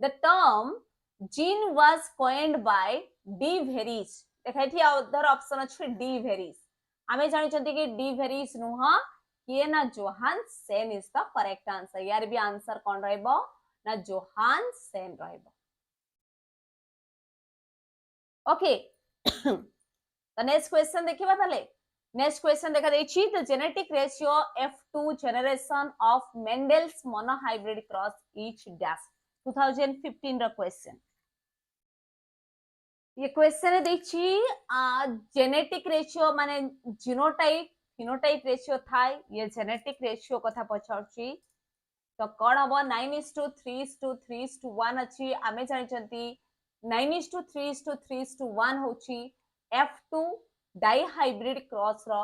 [SPEAKER 1] the term gene was coined by de Vries देखाइथि अदर ऑप्शन अछि डी वेरिस हमें जानि छथि कि डी वेरिस नुहा किए ना Johannsen is the correct answer यार भी आंसर कोन रहबो ना जोहानसेन रहबो ओके तो नेक्स्ट क्वेश्चन देखिबा ताले नेक्स्ट क्वेश्चन देखा देछि the genetic ratio F2 generation of Mendel's monohybrid cross each dash 2015 रा क्वेश्चन ये क्वेश्चन देछि जेनेटिक रेशियो माने जीनोटाइप फिनोटाइप रेशियो थाय ये जेनेटिक रेशियो कथा पछाउछि तो कोन हबो 9:3:3:1 अछि आमे जानि छथि 9:3:3:1 होछि F2 डाइहाइब्रिड क्रॉस रो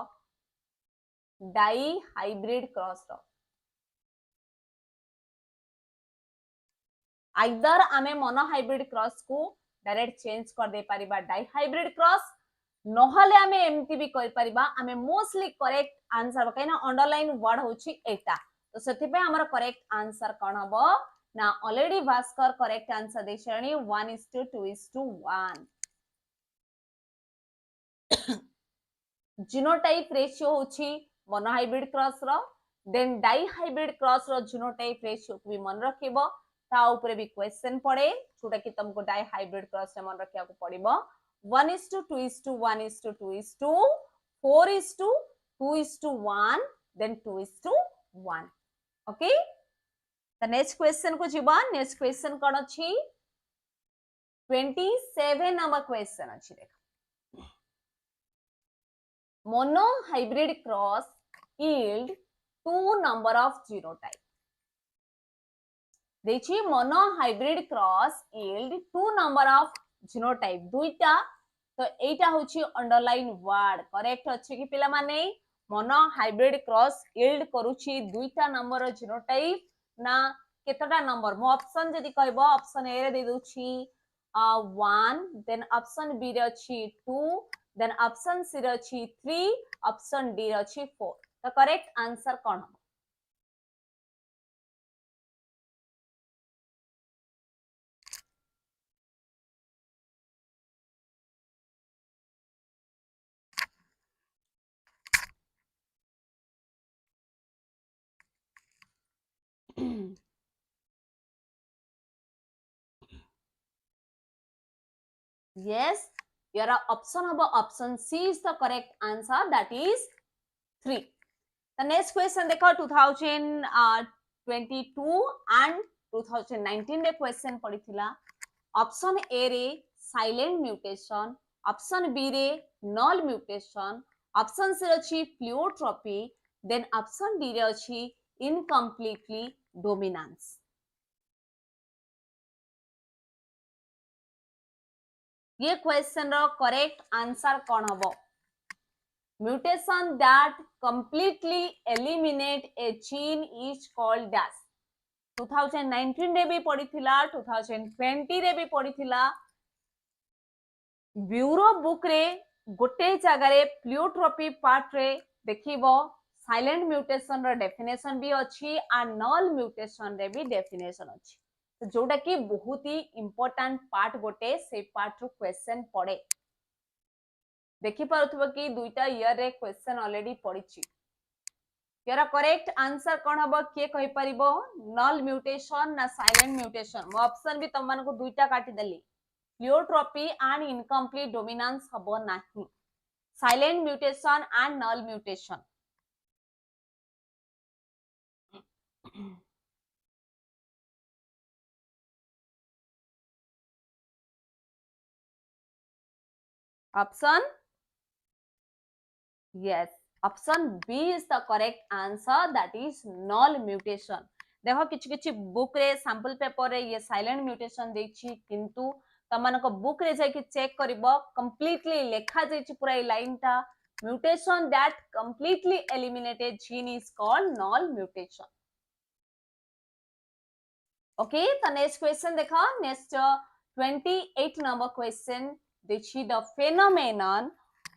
[SPEAKER 1] आइदर आमे मोनोहाइब्रिड क्रॉस को डायरेक्ट चेंज कर दे परिबा डाइहाइब्रिड क्रॉस नहले आमे एमती भी कर परिबा आमे मोस्टली करेक्ट आंसर बकैना अंडरलाइन वर्ड होछि एटा तो सेति पे हमर करेक्ट आंसर कोन हबो ना ऑलरेडी भास्कर करेक्ट आंसर दे छणी 1:2:1 जीनोटाइप रेशियो होछि मोनोहाइब्रिड क्रॉस रो देन डाइहाइब्रिड क्रॉस रो जीनोटाइप रेशियो को भी मन रखिबो ता ऊपर भी क्वेश्चन पड़े जोटा कि तुमको डाइहाइब्रिड क्रॉस रे मन रखिया को पड़िबो 1:2:1:2:2 4:2:2:1 then 2:1 okay the next question को जीवा next question कोन अछि 27 नंबर क्वेश्चन अछि देख monohybrid cross yield 2 number of genotype देखिए monohybrid cross yield 2 number of genotype दुईटा तो एटा होची अंडरलाइन वर्ड करेक्ट अछि कि पिला माने मोनो हाइब्रिड क्रॉस यील्ड करूची दुईटा नंबर जीनोटाइप ना केतटा नंबर मो ऑप्शन जदी कहबो ऑप्शन ए रे दे दोची 1 देन ऑप्शन बी रे अछि 2 देन ऑप्शन सी रे अछि 3 ऑप्शन डी रे अछि 4 तो करेक्ट आंसर कोन हो yes your option hobo option C is the correct answer that is 3 the next question देखो 2022 and 2019 रे क्वेश्चन पड़िथिला ऑप्शन ए रे साइलेंट म्यूटेशन ऑप्शन बी रे नल म्यूटेशन ऑप्शन सी रे अछि प्लियोट्रॉपी देन ऑप्शन डी रे अछि incompletely dominance ये question रो correct answer कोन हबो mutation that completely eliminate a gene is called dash 2019 रे भी पढ़िथिला 2020 रे भी पढ़िथिला ब्यूरो बुक रे गोटे जगह रे प्लियोट्रॉपी पार्ट रे देखिबो साइलेंट म्यूटेशन रो डेफिनेशन भी अछि आ नल म्यूटेशन रे भी डेफिनेशन अछि तो जोटा कि बहुत ही इंपोर्टेंट पार्ट गोटे से पार्ट रो क्वेश्चन पड़े देखि पारुथबो कि दुईटा ईयर रे क्वेश्चन ऑलरेडी पड़िछि यार करेक्ट आंसर कोन हबो के कहि परिबो नल म्यूटेशन ना साइलेंट म्यूटेशन मो ऑप्शन भी तमन को दुईटा काटि देली प्लियोट्रॉपी एंड इनकम्प्लीट डोमिनेंस हबो नाही silent mutation and null mutation option yes option B is the correct answer that is null mutation देखो किछि किछि बुक रे सैंपल पेपर रे ये साइलेंट म्यूटेशन देछि किंतु तमन को बुक रे जाय कि चेक करबो कंप्लीटली लेखा जायछि पूरा ई लाइन ता mutation that completely eliminated gene is called null mutation okay the next question देखो next 28 number question देछि the phenomenon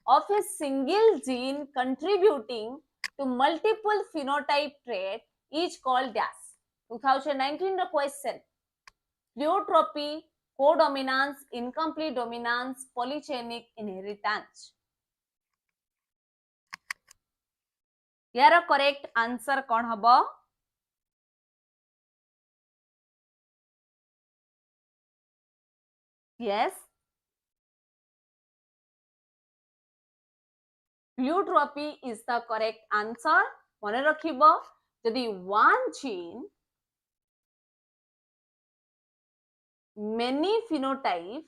[SPEAKER 1] of a single gene contributing to multiple phenotype trait is called dash 2019 the question pleiotropy codominance incomplete dominance polygenic inheritance यार correct answer कोन हबो yes Pleutropy is the correct answer. मने रखिबो यदि one gene many phenotype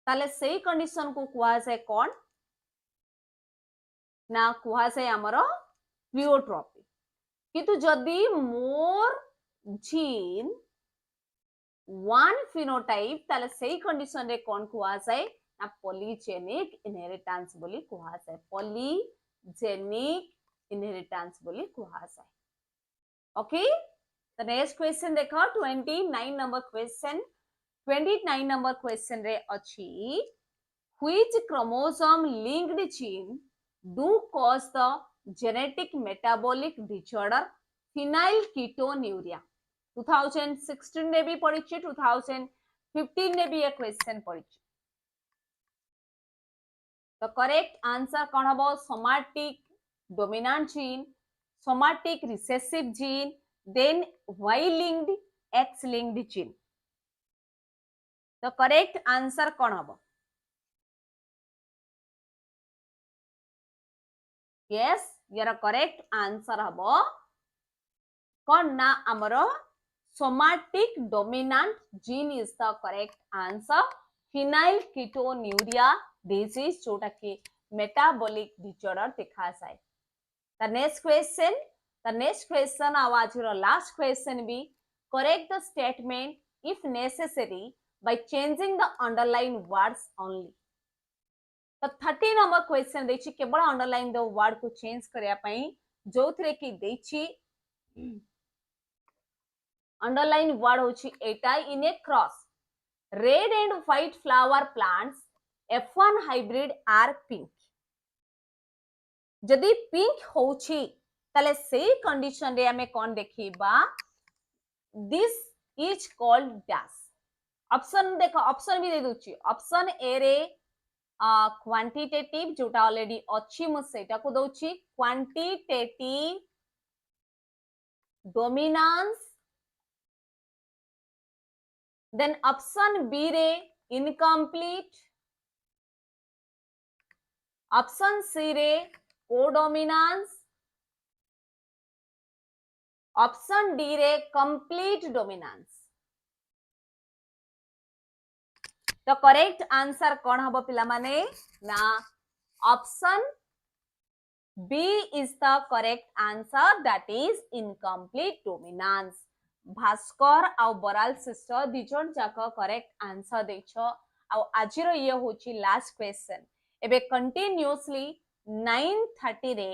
[SPEAKER 1] ताले सेही condition को कुआ जाय कोन ना कुआ जाय हमरो प्लियोट्रॉपी किंतु जदि मोर जीन one phenotype ताले सेही कंडीशन रे कोन कुआ जाय ना polygenic inheritance बोली कुआ जाय polygenic inheritance बोली कुआ जाय okay the next question देखो 29 number question 29 number question रे अछि which chromosome linked gene do cause the genetic metabolic disorder phenylketonuria 2016 रे भी पढ़िछि 2015 रे भी ये क्वेश्चन पढ़िछि the correct answer कोन हबो somatic dominant gene somatic recessive gene then Y linked X linked gene the correct answer कोन हबो yes your correct answer हबो कोन ना हमरो somatic dominant gene is the correct answer phenylketonuria disease जोटा कि metabolic disorder देखा जाए the next question our last question be correct the statement if necessary by changing the underlying words only. तो 30 number question देछि केवल underline the word को change करिया पई जो थरे की देछि अंडरलाइन वर्ड होछि एटा in a cross red and white flower plants F1 hybrid are pink जदि पिंक होछि तले सेही कंडीशन रे हमें कोन देखिबा this is called dash option देखो ऑप्शन भी दे दूची ऑप्शन ए रे क्वांटिटेटिव जोटा ऑलरेडी अछि मु सेटा को दउची quantitative dominance then option B रे इनकम्प्लीट ऑप्शन सी रे कोडोमिनेंस ऑप्शन डी रे कंप्लीट डोमिनेंस तो करेक्ट आंसर कौन हम पिला माने ना option B is the correct answer that is incomplete dominance Bhaskar आ बराल सिस्टर दिजन जाक करेक्ट आंसर देछो आ आजिरो ये होची लास्ट क्वेश्चन एबे कंटिन्यूअसली 9:30 रे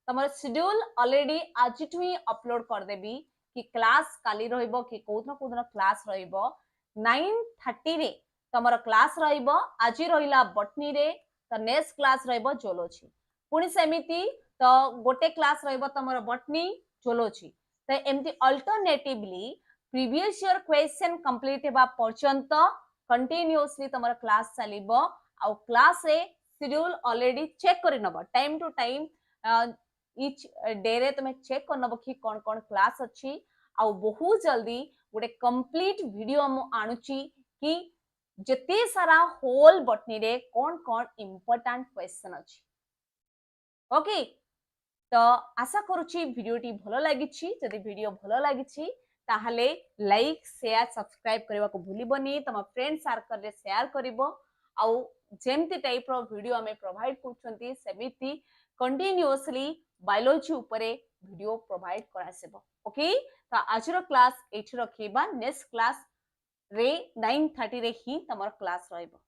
[SPEAKER 1] तमर शेड्यूल ऑलरेडी आज टू ही अपलोड कर देबी कि क्लास काली रहइबो कि कोन क्लास रहइबो 9:30 रे तमर क्लास रहइबो आज रहिला बटनी रे तो नेक्स्ट क्लास रहइबो जोलॉजी पुनी सेमिति तो गोटे क्लास रहइबो तमर बटनी जोलॉजी तो एमती alternatively previous year question complete हेबा पर्यंत कंटिन्यूअसली तमर क्लास चलिबो आ क्लास रे शेड्यूल ऑलरेडी चेक करि नबो time to time each day रे तमे चेक कर नबो कि कोन कोन क्लास अछि आ बहुत जल्दी गोटे कंप्लीट वीडियो हम आनुची कि जते सारा होल बटनी रे कोन कोन इंपोर्टेंट क्वेश्चन अछि ओके तो आशा करूची वीडियोटी भलो लागिछि जदि वीडियो भलो लागिछि ताहले लाइक शेयर सब्सक्राइब करबा को भूलिबनी तम फ्रेंड सर्कल रे शेयर करिवो आ जेमती टाइप रो वीडियो हमें प्रोवाइड करछंती सेमिति कंटिन्यूअसली बायोलॉजी ऊपरे वीडियो प्रोवाइड करासेबो ओके तो आजरो क्लास एठी रखिबा नेक्स्ट क्लास रे 9:30 रे ही तमर क्लास रहइबो।